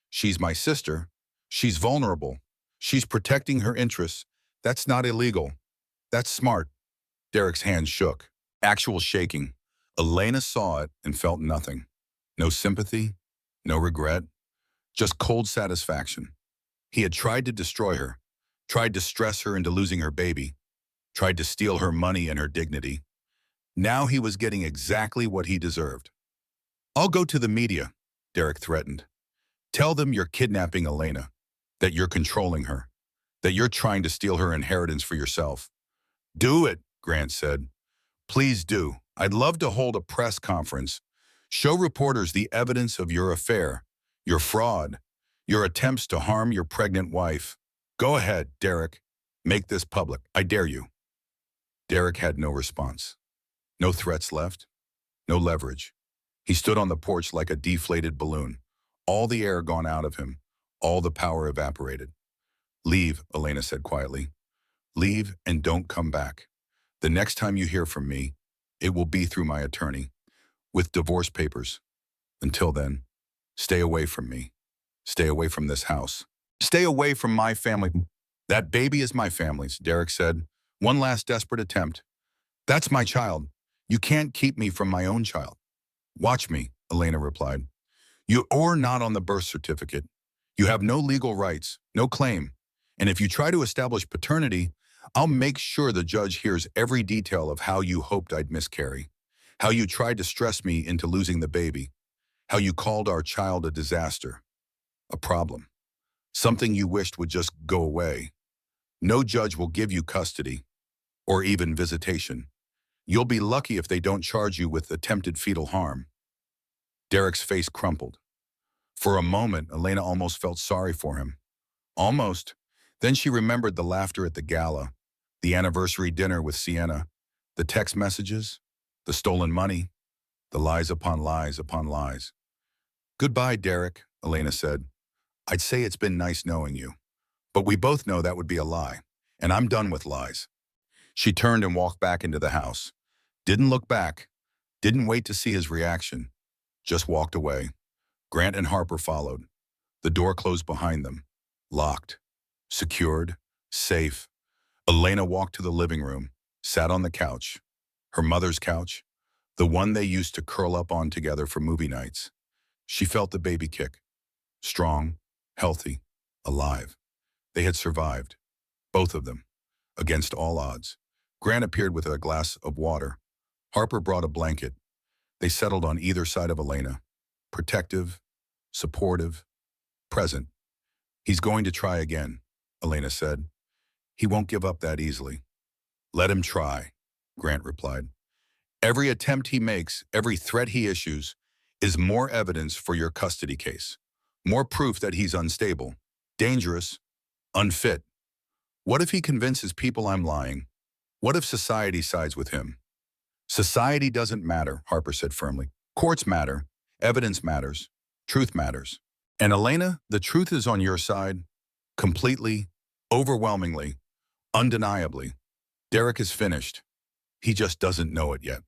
She's my sister. She's vulnerable. She's protecting her interests. That's not illegal. That's smart." Derek's hands shook. Actual shaking. Elena saw it and felt nothing. No sympathy, no regret, just cold satisfaction. He had tried to destroy her, tried to stress her into losing her baby, tried to steal her money and her dignity. Now he was getting exactly what he deserved. "I'll go to the media," Derek threatened. "Tell them you're kidnapping Elena, that you're controlling her, that you're trying to steal her inheritance for yourself." "Do it," Grant said. "Please do. I'd love to hold a press conference. Show reporters the evidence of your affair, your fraud, your attempts to harm your pregnant wife. Go ahead, Derek. Make this public. I dare you." Derek had no response. No threats left. No leverage. He stood on the porch like a deflated balloon. All the air gone out of him. All the power evaporated. "Leave," Elena said quietly. "Leave and don't come back. The next time you hear from me, it will be through my attorney, with divorce papers. Until then, stay away from me. Stay away from this house. Stay away from my family." "That baby is my family's," Derek said. "One last desperate attempt. That's my child. You can't keep me from my own child." "Watch me," Elena replied. "You're not on the birth certificate. You have no legal rights, no claim. And if you try to establish paternity, I'll make sure the judge hears every detail of how you hoped I'd miscarry, how you tried to stress me into losing the baby, how you called our child a disaster, a problem, something you wished would just go away. No judge will give you custody or even visitation. You'll be lucky if they don't charge you with attempted fetal harm." Derek's face crumpled. For a moment, Elena almost felt sorry for him. Almost. Then she remembered the laughter at the gala, the anniversary dinner with Sienna, the text messages, the stolen money, the lies upon lies upon lies. "Goodbye, Derek," Elena said. "I'd say it's been nice knowing you. But we both know that would be a lie, and I'm done with lies." She turned and walked back into the house. Didn't look back, didn't wait to see his reaction, just walked away. Grant and Harper followed. The door closed behind them, locked, secured, safe. Elena walked to the living room, sat on the couch, her mother's couch, the one they used to curl up on together for movie nights. She felt the baby kick. Strong, healthy, alive. They had survived, both of them, against all odds. Grant appeared with a glass of water. Harper brought a blanket. They settled on either side of Elena, protective, supportive, present. "He's going to try again," Elena said. "He won't give up that easily." "Let him try," Grant replied. "Every attempt he makes, every threat he issues, is more evidence for your custody case, more proof that he's unstable, dangerous, unfit. What if he convinces people I'm lying? What if society sides with him?" "Society doesn't matter," Harper said firmly. "Courts matter, evidence matters, truth matters. And Elena, the truth is on your side, completely, overwhelmingly, undeniably. Derek is finished. He just doesn't know it yet."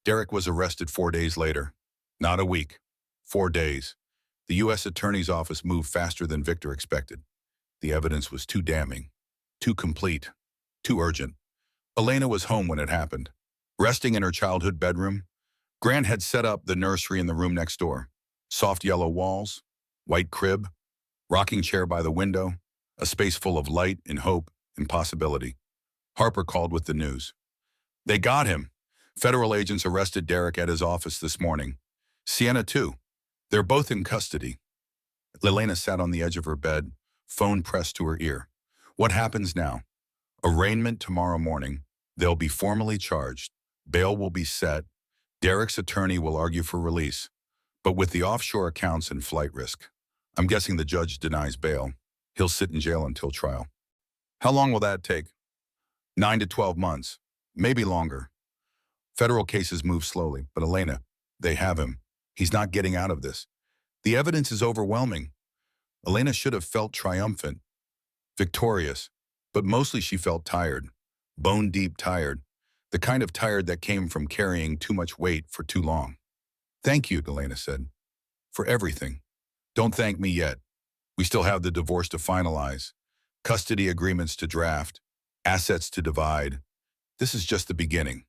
Derek was arrested 4 days later. Not a week. 4 days. The U.S. Attorney's Office moved faster than Victor expected. The evidence was too damning, too complete, too urgent. Elena was home when it happened, resting in her childhood bedroom. Grant had set up the nursery in the room next door. Soft yellow walls, white crib, rocking chair by the window, a space full of light and hope and possibility. Harper called with the news. "They got him. Federal agents arrested Derek at his office this morning. Sienna too. They're both in custody." Elena sat on the edge of her bed, phone pressed to her ear. What happens now? Arraignment tomorrow morning. They'll be formally charged. Bail will be set. Derek's attorney will argue for release, but with the offshore accounts and flight risk. I'm guessing the judge denies bail. He'll sit in jail until trial. How long will that take? 9 to 12 months, maybe longer. Federal cases move slowly, but Elena, they have him. He's not getting out of this. The evidence is overwhelming. Elena should have felt triumphant, victorious, but mostly she felt tired, bone-deep tired, the kind of tired that came from carrying too much weight for too long. Thank you, Elena said, for everything. Don't thank me yet. We still have the divorce to finalize, custody agreements to draft, assets to divide. This is just the beginning.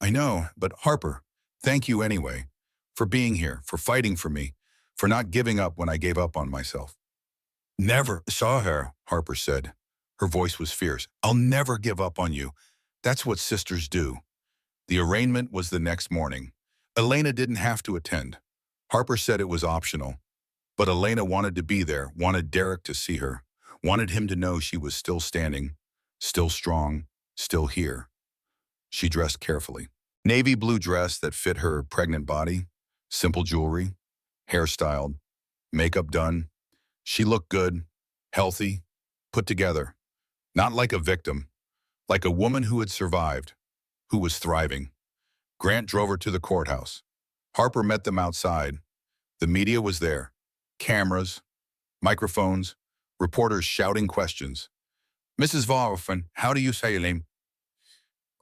I know, but Harper, thank you anyway, for being here, for fighting for me, for not giving up when I gave up on myself. Never saw her, Harper said. Her voice was fierce. I'll never give up on you. That's what sisters do. The arraignment was the next morning. Elena didn't have to attend. Harper said it was optional. But Elena wanted to be there, wanted Derek to see her, wanted him to know she was still standing, still strong, still here. She dressed carefully. Navy blue dress that fit her pregnant body, simple jewelry, hairstyled, makeup done. She looked good, healthy, put together. Not like a victim, like a woman who had survived, who was thriving. Grant drove her to the courthouse. Harper met them outside. The media was there. Cameras, microphones, reporters shouting questions. Mrs. Vaughan, how do you say your name?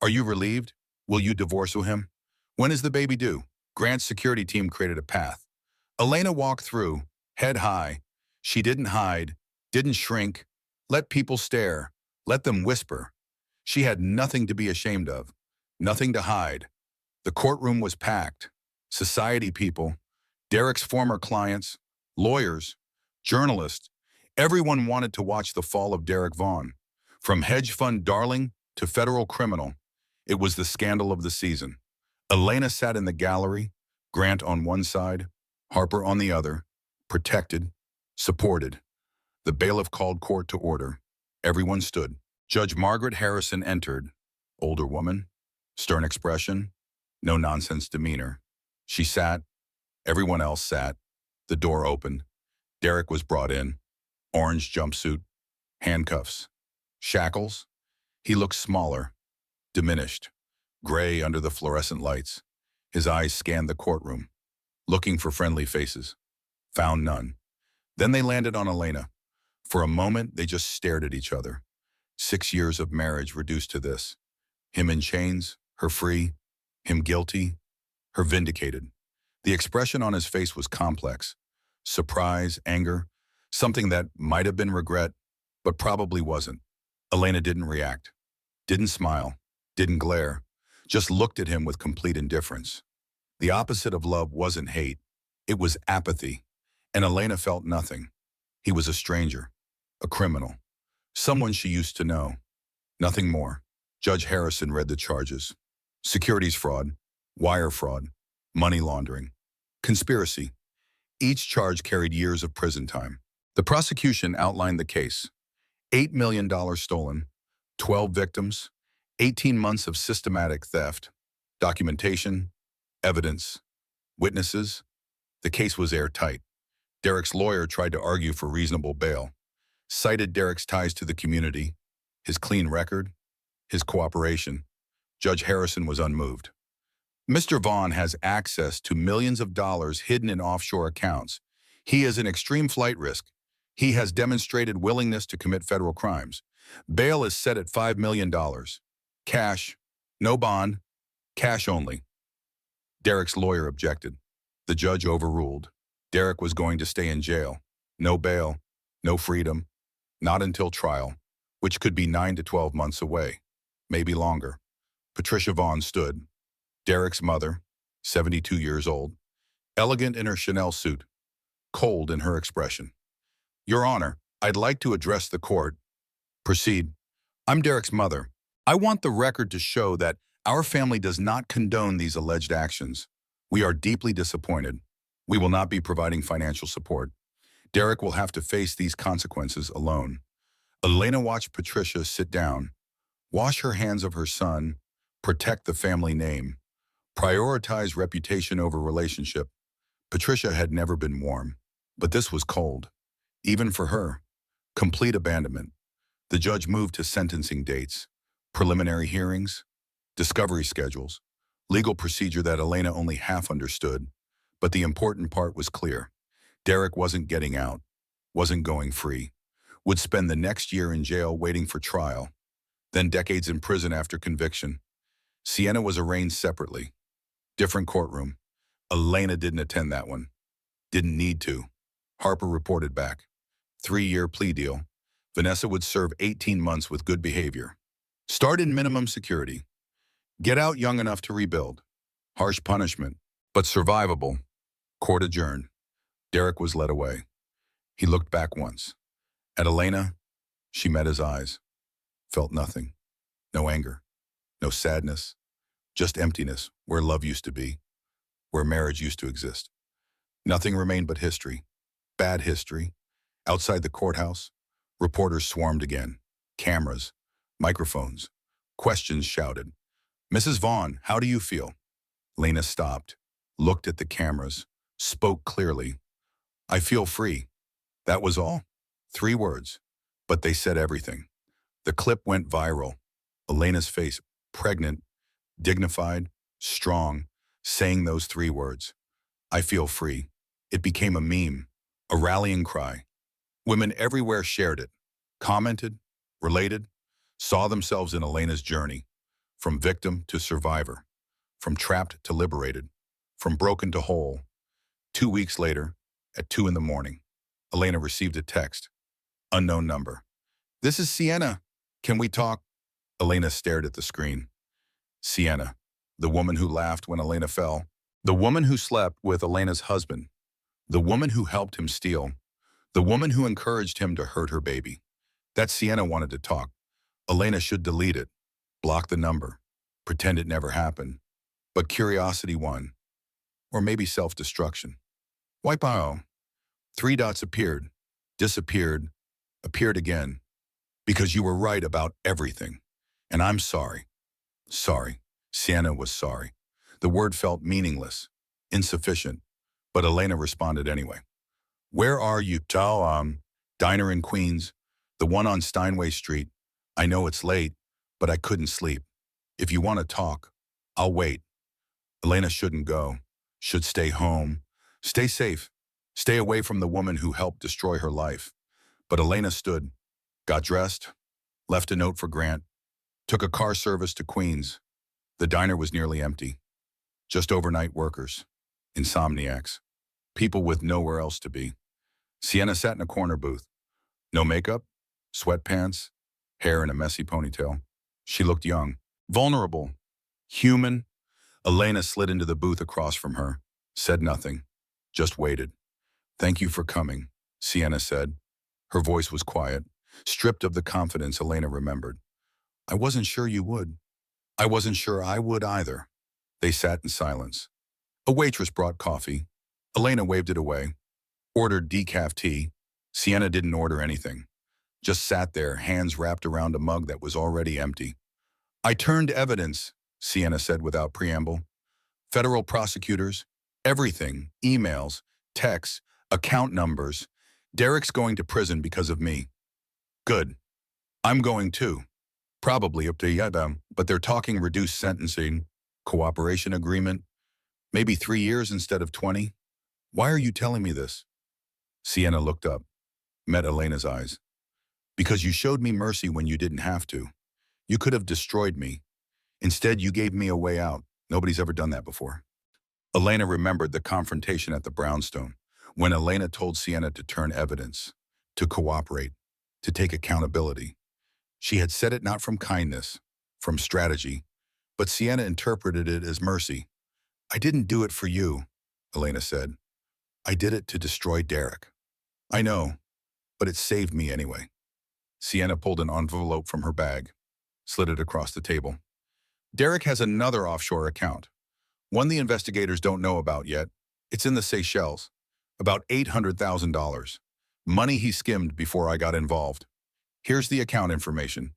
Are you relieved? Will you divorce with him? When is the baby due? Grant's security team created a path. Elena walked through, head high. She didn't hide, didn't shrink. Let people stare. Let them whisper. She had nothing to be ashamed of, nothing to hide. The courtroom was packed. Society people, Derek's former clients, lawyers, journalists. Everyone wanted to watch the fall of Derek Vaughan. From hedge fund darling to federal criminal, it was the scandal of the season. Elena sat in the gallery, Grant on one side, Harper on the other, protected, supported. The bailiff called court to order. Everyone stood. Judge Margaret Harrison entered. Older woman, stern expression, no nonsense demeanor. She sat. Everyone else sat. The door opened. Derek was brought in. Orange jumpsuit, handcuffs, shackles. He looked smaller, diminished, gray under the fluorescent lights. His eyes scanned the courtroom, looking for friendly faces. Found none. Then they landed on Elena. For a moment, they just stared at each other. 6 years of marriage reduced to this. Him in chains, her free, him guilty, her vindicated. The expression on his face was complex. Surprise, anger, something that might have been regret, but probably wasn't. Elena didn't react, didn't smile, didn't glare, just looked at him with complete indifference. The opposite of love wasn't hate, it was apathy, and Elena felt nothing. He was a stranger, a criminal, someone she used to know. Nothing more. Judge Harrison read the charges. Securities fraud, wire fraud, money laundering, conspiracy. Each charge carried years of prison time. The prosecution outlined the case. $8 million stolen, 12 victims, 18 months of systematic theft, documentation, evidence, witnesses. The case was airtight. Derek's lawyer tried to argue for reasonable bail, cited Derek's ties to the community, his clean record, his cooperation. Judge Harrison was unmoved. Mr. Vaughan has access to millions of dollars hidden in offshore accounts. He is an extreme flight risk. He has demonstrated willingness to commit federal crimes. Bail is set at $5 million. Cash, no bond, cash only. Derek's lawyer objected. The judge overruled. Derek was going to stay in jail. No bail, no freedom, not until trial, which could be 9 to 12 months away, maybe longer. Patricia Vaughan stood. Derek's mother, 72 years old, elegant in her Chanel suit, cold in her expression. Your Honor, I'd like to address the court. Proceed. I'm Derek's mother. I want the record to show that our family does not condone these alleged actions. We are deeply disappointed. We will not be providing financial support. Derek will have to face these consequences alone. Elena watched Patricia sit down, wash her hands of her son, protect the family name, prioritize reputation over relationship. Patricia had never been warm, but this was cold. Even for her, complete abandonment. The judge moved to sentencing dates, preliminary hearings, discovery schedules, legal procedure that Elena only half understood. But the important part was clear. Derek wasn't getting out, wasn't going free, would spend the next year in jail waiting for trial, then decades in prison after conviction. Sienna was arraigned separately. Different courtroom. Elena didn't attend that one. Didn't need to. Harper reported back. 3-year plea deal. Vanessa would serve 18 months with good behavior. Start in minimum security. Get out young enough to rebuild. Harsh punishment, but survivable. Court adjourned. Derek was led away. He looked back once. At Elena, she met his eyes. Felt nothing. No anger. No sadness. Just emptiness, where love used to be. Where marriage used to exist. Nothing remained but history. Bad history. Outside the courthouse, reporters swarmed again. Cameras. Microphones. Questions shouted. Mrs. Vaughn, how do you feel? Lena stopped, looked at the cameras, spoke clearly. I feel free. That was all. 3 words. But they said everything. The clip went viral. Elena's face, pregnant, dignified, strong, saying those 3 words. I feel free. It became a meme, a rallying cry. Women everywhere shared it, commented, related, saw themselves in Elena's journey, from victim to survivor, from trapped to liberated, from broken to whole. 2 weeks later, at 2 in the morning, Elena received a text. Unknown number. This is Sienna. Can we talk? Elena stared at the screen. Sienna, the woman who laughed when Elena fell, the woman who slept with Elena's husband, the woman who helped him steal, the woman who encouraged him to hurt her baby. That Sienna wanted to talk. Elena should delete it, block the number, pretend it never happened. But curiosity won. Or maybe self-destruction. Wipe out. 3 dots appeared, disappeared, appeared again. Because you were right about everything. And I'm sorry. Sorry. Sienna was sorry. The word felt meaningless, insufficient. But Elena responded anyway. Where are you? Diner in Queens, the one on Steinway Street. I know it's late, but I couldn't sleep. If you want to talk, I'll wait. Elena shouldn't go, should stay home. Stay safe. Stay away from the woman who helped destroy her life. But Elena stood, got dressed, left a note for Grant, took a car service to Queens. The diner was nearly empty. Just overnight workers, insomniacs, people with nowhere else to be. Sienna sat in a corner booth. No makeup, sweatpants, hair in a messy ponytail. She looked young, vulnerable, human. Elena slid into the booth across from her, said nothing, just waited. Thank you for coming, Sienna said. Her voice was quiet, stripped of the confidence Elena remembered. I wasn't sure you would. I wasn't sure I would either. They sat in silence. A waitress brought coffee. Elena waved it away, ordered decaf tea. Sienna didn't order anything, just sat there, hands wrapped around a mug that was already empty. I turned evidence, Sienna said without preamble. Federal prosecutors, everything, emails, texts, account numbers. Derek's going to prison because of me. Good. I'm going too. Probably up to them, but they're talking reduced sentencing, cooperation agreement, maybe 3 years instead of 20. Why are you telling me this? Sienna looked up, met Elena's eyes. Because you showed me mercy when you didn't have to. You could have destroyed me. Instead, you gave me a way out. Nobody's ever done that before. Elena remembered the confrontation at the brownstone, when Elena told Sienna to turn evidence, to cooperate, to take accountability. She had said it not from kindness, from strategy, but Sienna interpreted it as mercy. I didn't do it for you, Elena said. I did it to destroy Derek. I know, but it saved me anyway. Sienna pulled an envelope from her bag, slid it across the table. Derek has another offshore account, one the investigators don't know about yet. It's in the Seychelles, about $800,000. Money he skimmed before I got involved. Here's the account information.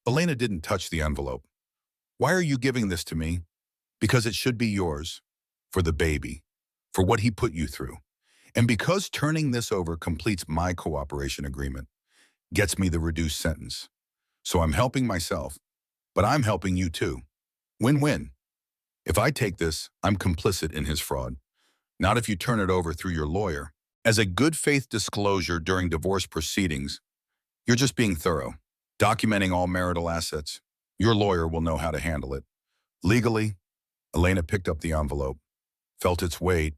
Elena didn't touch the envelope. Why are you giving this to me? Because it should be yours. For the baby. For what he put you through. And because turning this over completes my cooperation agreement, gets me the reduced sentence. So I'm helping myself, but I'm helping you too. Win-win. If I take this, I'm complicit in his fraud. Not if you turn it over through your lawyer. As a good faith disclosure during divorce proceedings, you're just being thorough, documenting all marital assets. Your lawyer will know how to handle it. Legally, Elena picked up the envelope, felt its weight,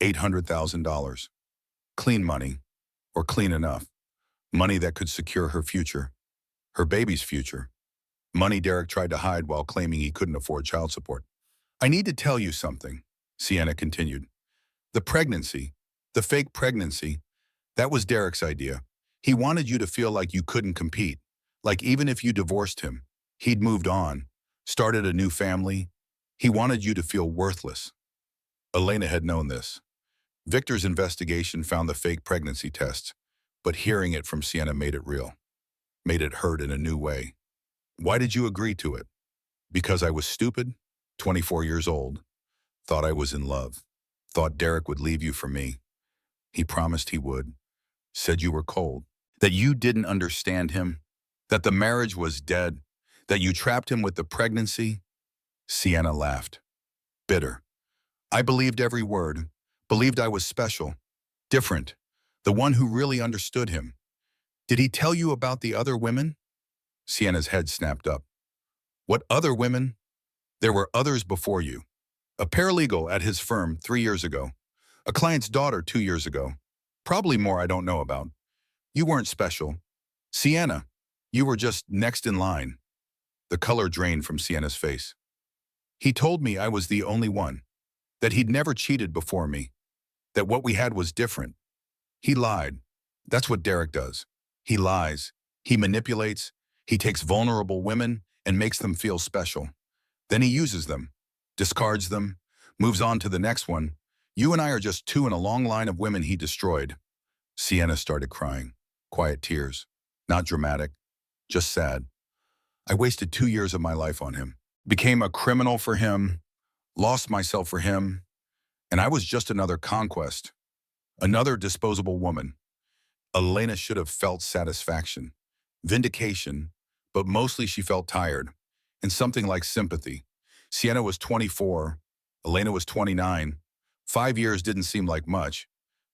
$800,000. Clean money, or clean enough. Money that could secure her future, her baby's future. Money Derek tried to hide while claiming he couldn't afford child support. I need to tell you something, Sienna continued. The pregnancy, the fake pregnancy, that was Derek's idea. He wanted you to feel like you couldn't compete, like even if you divorced him, he'd moved on, started a new family. He wanted you to feel worthless. Elena had known this. Victor's investigation found the fake pregnancy tests, but hearing it from Sienna made it real, made it hurt in a new way. Why did you agree to it? Because I was stupid, 24 years old, thought I was in love, thought Derek would leave you for me. He promised he would, said you were cold, that you didn't understand him, that the marriage was dead, that you trapped him with the pregnancy. Sienna laughed, bitter. I believed every word, believed I was special, different, the one who really understood him. Did he tell you about the other women? Sienna's head snapped up. What other women? There were others before you. A paralegal at his firm 3 years ago. A client's daughter 2 years ago. Probably more I don't know about. You weren't special. Sienna, you were just next in line. The color drained from Sienna's face. He told me I was the only one, that he'd never cheated before me, that what we had was different. He lied. That's what Derek does. He lies. He manipulates. He takes vulnerable women and makes them feel special. Then he uses them, discards them, moves on to the next one. You and I are just two in a long line of women he destroyed. Sienna started crying. Quiet tears. Not dramatic. Just sad. I wasted 2 years of my life on him. Became a criminal for him. Lost myself for him. And I was just another conquest. Another disposable woman. Elena should have felt satisfaction, vindication, but mostly she felt tired, and something like sympathy. Sienna was 24, Elena was 29. 5 years didn't seem like much,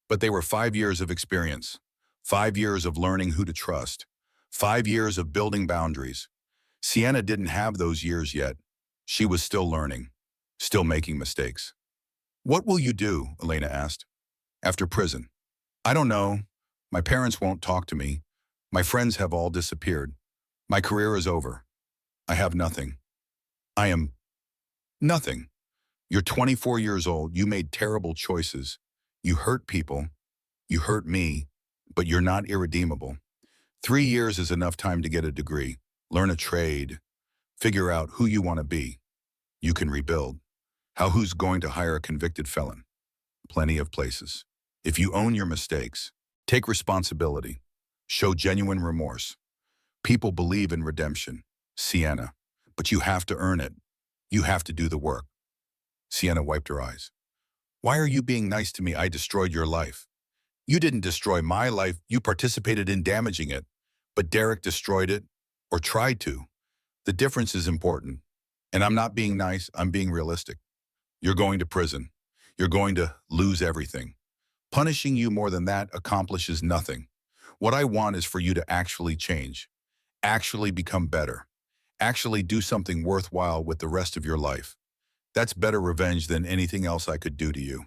but they were 5 years of experience, 5 years of learning who to trust, 5 years of building boundaries. Sienna didn't have those years yet. She was still learning, still making mistakes. What will you do? Elena asked. After prison. I don't know. My parents won't talk to me. My friends have all disappeared. My career is over. I have nothing. I am nothing. You're 24 years old. You made terrible choices. You hurt people. You hurt me, but you're not irredeemable. 3 years is enough time to get a degree, learn a trade, figure out who you want to be. You can rebuild. Who's going to hire a convicted felon? Plenty of places. If you own your mistakes, take responsibility, show genuine remorse. People believe in redemption, Sienna, but you have to earn it. You have to do the work. Sienna wiped her eyes. Why are you being nice to me? I destroyed your life. You didn't destroy my life. You participated in damaging it. But Derek destroyed it, or tried to. The difference is important. And I'm not being nice, I'm being realistic. You're going to prison. You're going to lose everything. Punishing you more than that accomplishes nothing. What I want is for you to actually change, actually become better, actually do something worthwhile with the rest of your life. That's better revenge than anything else I could do to you.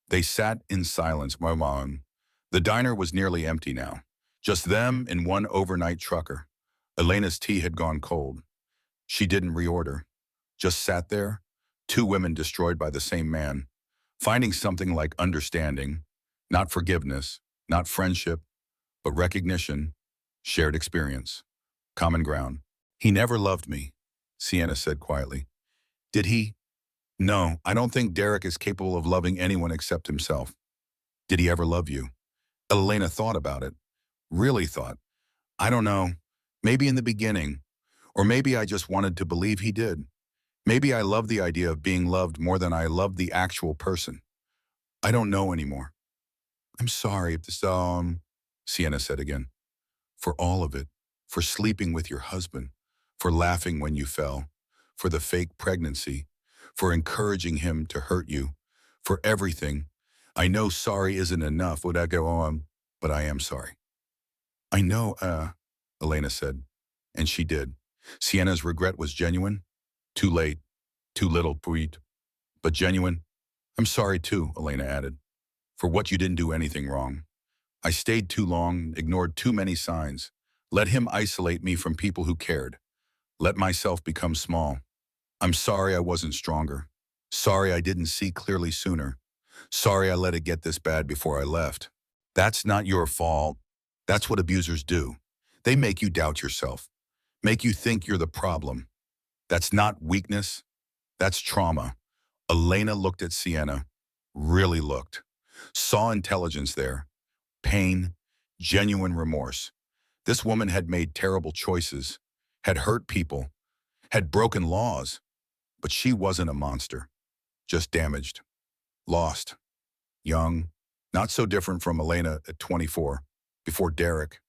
They sat in silence. The diner was nearly empty now. Just them and one overnight trucker. Elena's tea had gone cold. She didn't reorder. Just sat there, 2 women destroyed by the same man, finding something like understanding, not forgiveness, not friendship, but recognition, shared experience, common ground. He never loved me, Sienna said quietly. Did he? No, I don't think Derek is capable of loving anyone except himself. Did he ever love you? Elena thought about it, really thought. I don't know, maybe in the beginning, or maybe I just wanted to believe he did. Maybe I love the idea of being loved more than I love the actual person. I don't know anymore. I'm sorry if Sienna said again, for all of it, for sleeping with your husband, for laughing when you fell, for the fake pregnancy, for encouraging him to hurt you, for everything. I know sorry isn't enough, would I go on, but I am sorry. I know, Elena said, and she did. Sienna's regret was genuine. Too late, too little, Puit, but genuine. I'm sorry too, Elena added, for what you didn't do anything wrong. I stayed too long, ignored too many signs, let him isolate me from people who cared, let myself become small. I'm sorry I wasn't stronger. Sorry I didn't see clearly sooner. Sorry I let it get this bad before I left. That's not your fault. That's what abusers do. They make you doubt yourself, make you think you're the problem. That's not weakness. That's trauma. Elena looked at Sienna, really looked, saw intelligence there, pain, genuine remorse. This woman had made terrible choices, had hurt people, had broken laws, but she wasn't a monster, just damaged, lost, young, not so different from Elena at 24, before Derek,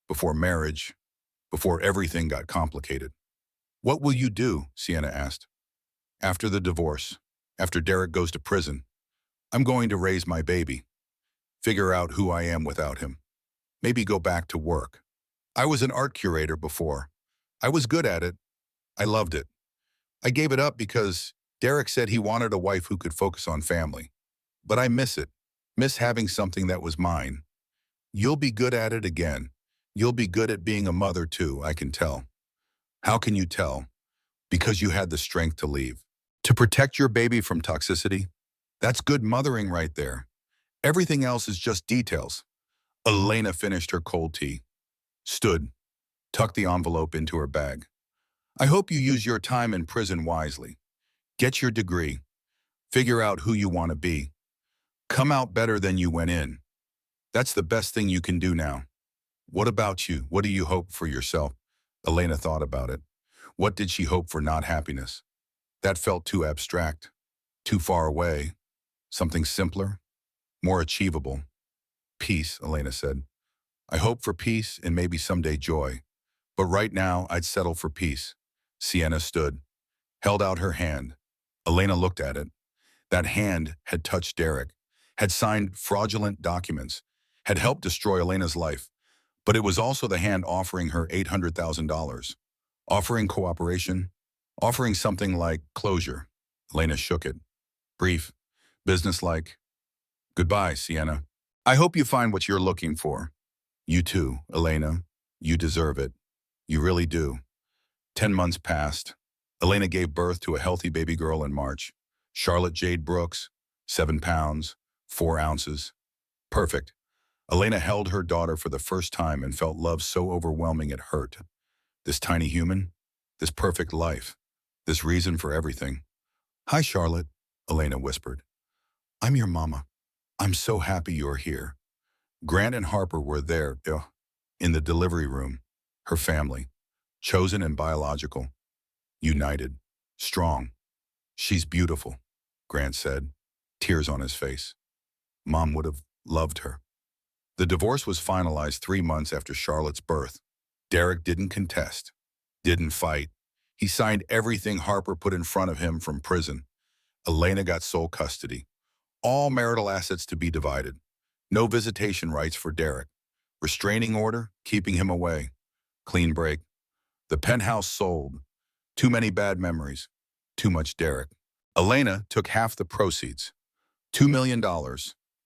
before marriage, before everything got complicated. What will you do? Sienna asked. After the divorce, after Derek goes to prison, I'm going to raise my baby, figure out who I am without him, maybe go back to work. I was an art curator before. I was good at it. I loved it. I gave it up because Derek said he wanted a wife who could focus on family. But I miss it, miss having something that was mine. You'll be good at it again. You'll be good at being a mother too, I can tell. How can you tell? Because you had the strength to leave. To protect your baby from toxicity? That's good mothering right there. Everything else is just details. Elena finished her cold tea, stood, tucked the envelope into her bag. I hope you use your time in prison wisely. Get your degree. Figure out who you want to be. Come out better than you went in. That's the best thing you can do now. What about you? What do you hope for yourself? Elena thought about it. What did she hope for? Not happiness. That felt too abstract, too far away. Something simpler, more achievable. Peace, Elena said. I hope for peace and maybe someday joy. But right now, I'd settle for peace. Sienna stood, held out her hand. Elena looked at it. That hand had touched Derek, had signed fraudulent documents, had helped destroy Elena's life. But it was also the hand offering her $800,000, offering cooperation, offering something like closure. Elena shook it. Brief, businesslike. Goodbye, Sienna. I hope you find what you're looking for. You too, Elena. You deserve it. You really do. 10 months passed. Elena gave birth to a healthy baby girl in March. Charlotte Jade Brooks, 7 pounds, 4 ounces. Perfect. Elena held her daughter for the first time and felt love so overwhelming it hurt. This tiny human, this perfect life, this reason for everything. Hi, Charlotte, Elena whispered. I'm your mama. I'm so happy you're here. Grant and Harper were there, in the delivery room. Her family, chosen and biological, united, strong. She's beautiful, Grant said, tears on his face. Mom would have loved her. The divorce was finalized 3 months after Charlotte's birth. Derek didn't contest, didn't fight. He signed everything Harper put in front of him from prison. Elena got sole custody. All marital assets to be divided. No visitation rights for Derek. Restraining order, keeping him away. Clean break. The penthouse sold. Too many bad memories. Too much Derek. Elena took half the proceeds, $2 million,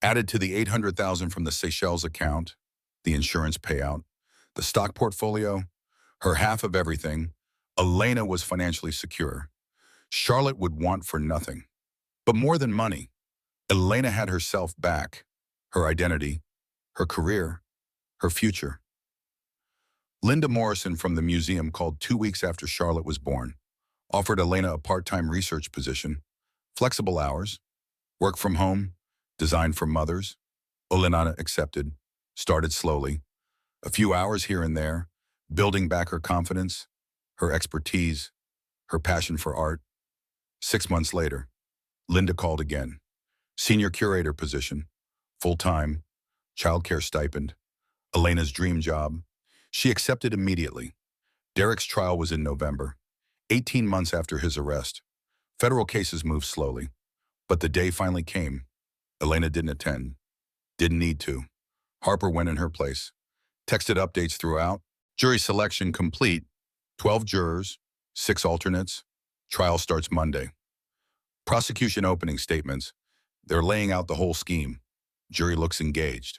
added to the $800,000 from the Seychelles account, the insurance payout, the stock portfolio, her half of everything. Elena was financially secure. Charlotte would want for nothing. But more than money, Elena had herself back, her identity, her career, her future. Linda Morrison from the museum called 2 weeks after Charlotte was born, offered Elena a part-time research position, flexible hours, work from home, designed for mothers. Elena accepted. Started slowly, a few hours here and there, building back her confidence, her expertise, her passion for art. 6 months later, Linda called again. Senior curator position, full-time, childcare stipend, Elena's dream job. She accepted immediately. Derek's trial was in November, 18 months after his arrest. Federal cases moved slowly, but the day finally came. Elena didn't attend, didn't need to. Harper went in her place. Texted updates throughout. Jury selection complete. 12 jurors, 6 alternates. Trial starts Monday. Prosecution opening statements. They're laying out the whole scheme. Jury looks engaged.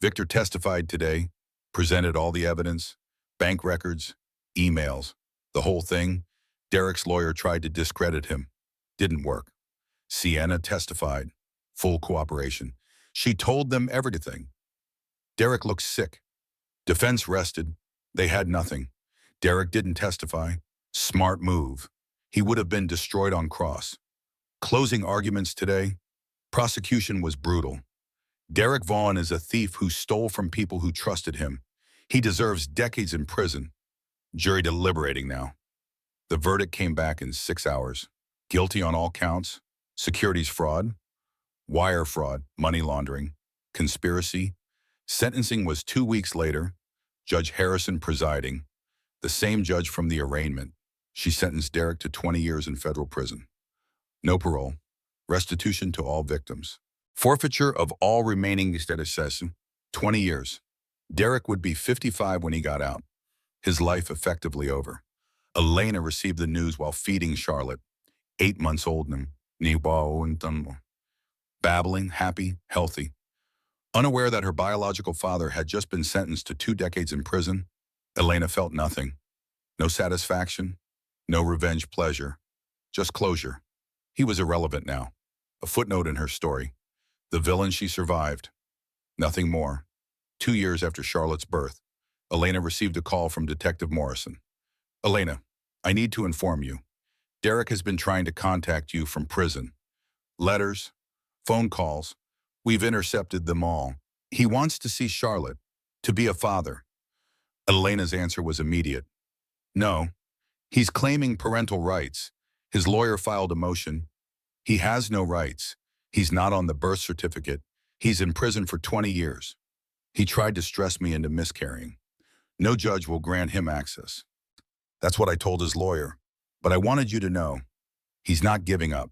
Victor testified today, presented all the evidence, bank records, emails, the whole thing. Derek's lawyer tried to discredit him. Didn't work. Sienna testified, full cooperation. She told them everything. Derek looked sick. Defense rested. They had nothing. Derek didn't testify. Smart move. He would have been destroyed on cross. Closing arguments today. Prosecution was brutal. Derek Vaughn is a thief who stole from people who trusted him. He deserves decades in prison. Jury deliberating now. The verdict came back in 6 hours. Guilty on all counts. Securities fraud, wire fraud, money laundering, conspiracy. Sentencing was 2 weeks later. Judge Harrison presiding. The same judge from the arraignment. She sentenced Derek to 20 years in federal prison. No parole. Restitution to all victims. Forfeiture of all remaining estates. 20 years. Derek would be 55 when he got out. His life effectively over. Elena received the news while feeding Charlotte, 8 months old, babbling, happy, healthy. Unaware that her biological father had just been sentenced to 2 decades in prison, Elena felt nothing. No satisfaction, no revenge pleasure, just closure. He was irrelevant now. A footnote in her story. The villain she survived. Nothing more. 2 years after Charlotte's birth, Elena received a call from Detective Morrison. Elena, I need to inform you. Derek has been trying to contact you from prison. Letters, phone calls. We've intercepted them all. He wants to see Charlotte, to be a father. Elena's answer was immediate. No, he's claiming parental rights. His lawyer filed a motion. He has no rights. He's not on the birth certificate. He's in prison for 20 years. He tried to stress me into miscarrying. No judge will grant him access. That's what I told his lawyer. But I wanted you to know, he's not giving up.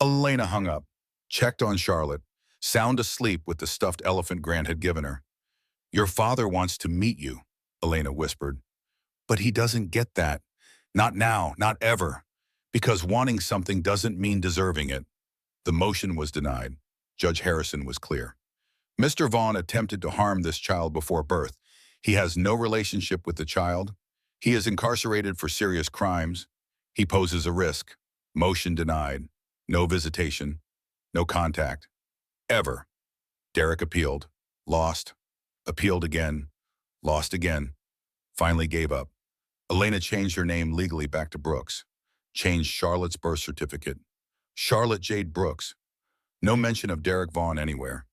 Elena hung up, checked on Charlotte, sound asleep with the stuffed elephant Grant had given her. Your father wants to meet you, Elena whispered. But he doesn't get that. Not now, not ever. Because wanting something doesn't mean deserving it. The motion was denied. Judge Harrison was clear. Mr. Vaughn attempted to harm this child before birth. He has no relationship with the child. He is incarcerated for serious crimes. He poses a risk. Motion denied. No visitation. No contact. Ever. Derek appealed. Lost. Appealed again. Lost again. Finally gave up. Elena changed her name legally back to Brooks. Changed Charlotte's birth certificate. Charlotte Jade Brooks. No mention of Derek Vaughn anywhere.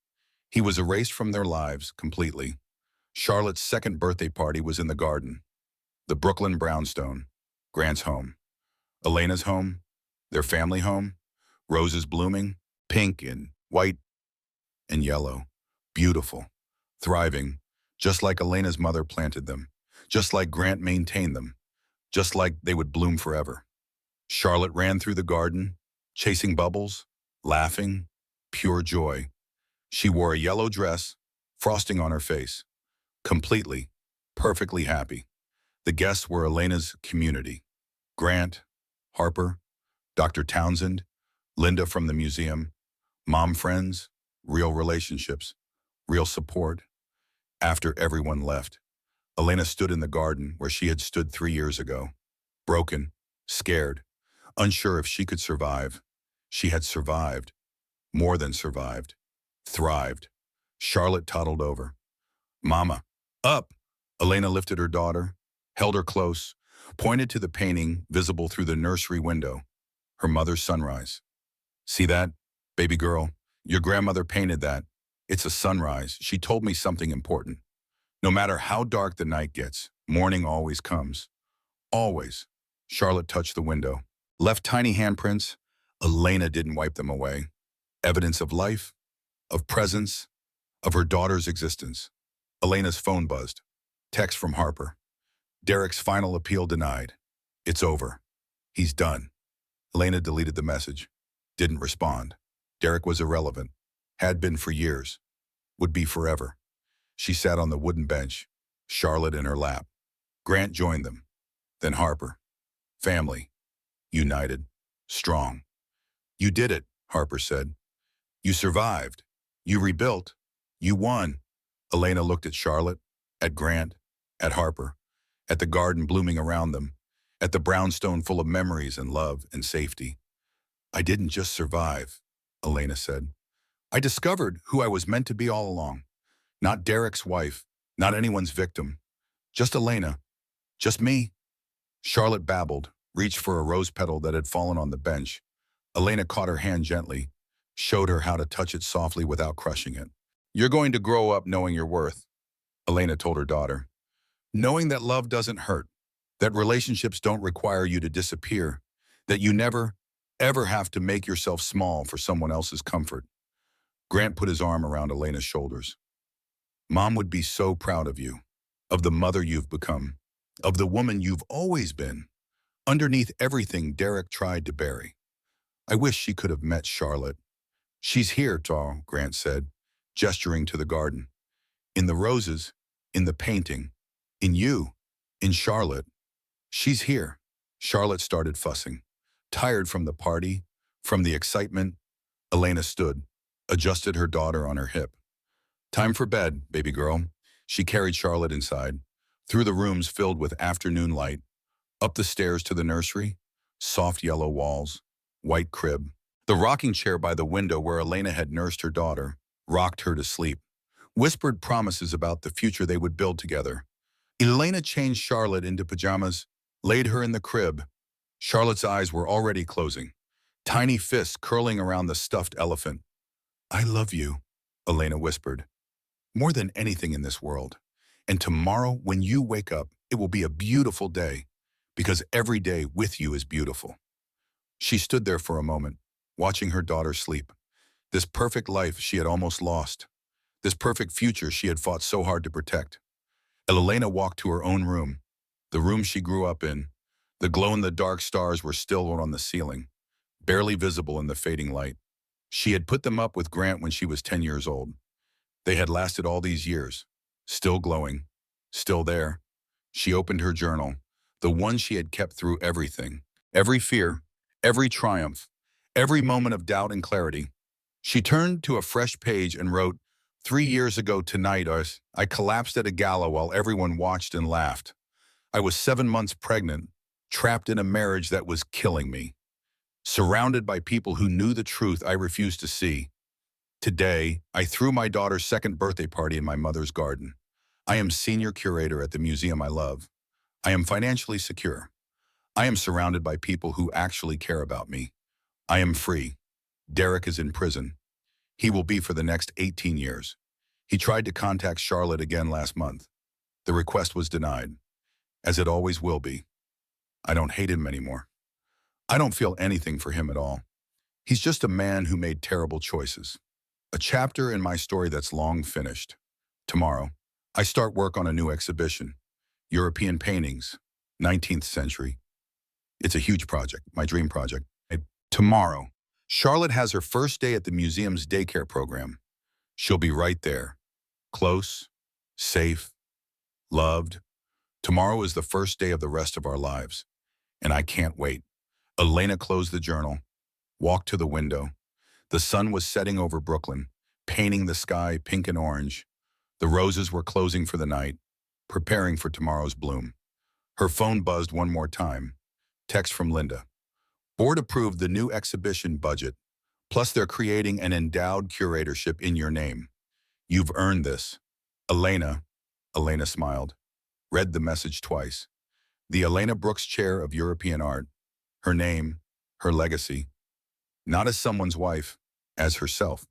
He was erased from their lives completely. Charlotte's second birthday party was in the garden. The Brooklyn brownstone. Grant's home. Elena's home. Their family home. Roses blooming. Pink and white and yellow. Beautiful. Thriving. Just like Elena's mother planted them. Just like Grant maintained them. Just like they would bloom forever. Charlotte ran through the garden, chasing bubbles, laughing, pure joy. She wore a yellow dress, frosting on her face. Completely, perfectly happy. The guests were Elena's community. Grant, Harper, Dr. Townsend, Linda from the museum, mom friends, real relationships, real support. After everyone left, Elena stood in the garden where she had stood 3 years ago. Broken, scared, unsure if she could survive. She had survived. More than survived. Thrived. Charlotte toddled over. Mama, up! Elena lifted her daughter, held her close, pointed to the painting visible through the nursery window. Her mother's sunrise. See that, baby girl? Your grandmother painted that. It's a sunrise. She told me something important. No matter how dark the night gets, morning always comes. Always. Charlotte touched the window. Left tiny handprints. Elena didn't wipe them away. Evidence of life, of presence, of her daughter's existence. Elena's phone buzzed. Text from Harper. Derek's final appeal denied. It's over. He's done. Elena deleted the message. Didn't respond. Derek was irrelevant. Had been for years. Would be forever. She sat on the wooden bench, Charlotte in her lap. Grant joined them. Then Harper. Family. United. Strong. You did it, Harper said. You survived. You rebuilt. You won. Elena looked at Charlotte, at Grant, at Harper, at the garden blooming around them, at the brownstone full of memories and love and safety. I didn't just survive, Elena said. I discovered who I was meant to be all along. Not Derek's wife, not anyone's victim. Just Elena. Just me. Charlotte babbled, reached for a rose petal that had fallen on the bench. Elena caught her hand gently, showed her how to touch it softly without crushing it. You're going to grow up knowing your worth, Elena told her daughter. Knowing that love doesn't hurt, that relationships don't require you to disappear, that you never, ever have to make yourself small for someone else's comfort. Grant put his arm around Elena's shoulders. Mom would be so proud of you, of the mother you've become, of the woman you've always been, underneath everything Derek tried to bury. I wish she could have met Charlotte. She's here, Tal, Grant said, gesturing to the garden. In the roses, in the painting, in you, in Charlotte. She's here. Charlotte started fussing. Tired from the party, from the excitement, Elena stood, adjusted her daughter on her hip. Time for bed, baby girl. She carried Charlotte inside, through the rooms filled with afternoon light, up the stairs to the nursery, soft yellow walls, white crib. The rocking chair by the window where Elena had nursed her daughter, rocked her to sleep, whispered promises about the future they would build together. Elena changed Charlotte into pajamas, laid her in the crib. Charlotte's eyes were already closing, tiny fists curling around the stuffed elephant. I love you, Elena whispered, more than anything in this world. And tomorrow, when you wake up, it will be a beautiful day, because every day with you is beautiful. She stood there for a moment, watching her daughter sleep. This perfect life she had almost lost. This perfect future she had fought so hard to protect. Elena walked to her own room, the room she grew up in. The glow-in-the-dark stars were still on the ceiling, barely visible in the fading light. She had put them up with Grant when she was 10 years old. They had lasted all these years, still glowing, still there. She opened her journal, the one she had kept through everything, every fear, every triumph, every moment of doubt and clarity. She turned to a fresh page and wrote, 3 years ago tonight, I collapsed at a gala while everyone watched and laughed. I was 7 months pregnant, trapped in a marriage that was killing me, surrounded by people who knew the truth I refused to see. Today, I threw my daughter's second birthday party in my mother's garden. I am senior curator at the museum I love. I am financially secure. I am surrounded by people who actually care about me. I am free. Derek is in prison. He will be for the next 18 years. He tried to contact Charlotte again last month. The request was denied, as it always will be. I don't hate him anymore. I don't feel anything for him at all. He's just a man who made terrible choices. A chapter in my story that's long finished. Tomorrow, I start work on a new exhibition. European paintings, 19th century. It's a huge project, my dream project. Tomorrow, Charlotte has her first day at the museum's daycare program. She'll be right there, close, safe, loved. Tomorrow is the first day of the rest of our lives, and I can't wait. Elena closed the journal, walked to the window. The sun was setting over Brooklyn, painting the sky pink and orange. The roses were closing for the night, preparing for tomorrow's bloom. Her phone buzzed one more time. Text from Linda. Board approved the new exhibition budget, plus they're creating an endowed curatorship in your name. You've earned this. Elena smiled, read the message twice. The Elena Brooks Chair of European Art. Her name, her legacy. Not as someone's wife, as herself.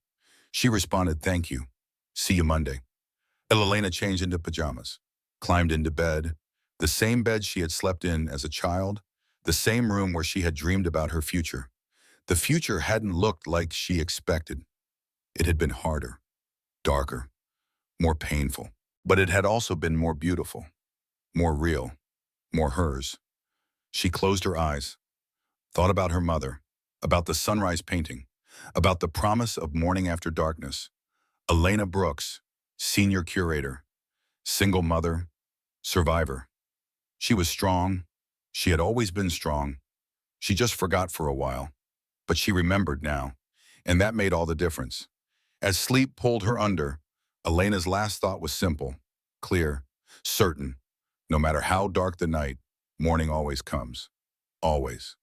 She responded, thank you. See you Monday. Elena changed into pajamas, climbed into bed, the same bed she had slept in as a child, the same room where she had dreamed about her future. The future hadn't looked like she expected. It had been harder, darker, more painful. But it had also been more beautiful, more real, more hers. She closed her eyes, thought about her mother, about the sunrise painting, about the promise of morning after darkness. Elena Brooks, senior curator, single mother, survivor. She was strong. She had always been strong. She just forgot for a while. But she remembered now, and that made all the difference. As sleep pulled her under, Elena's last thought was simple, clear, certain. No matter how dark the night, morning always comes. Always.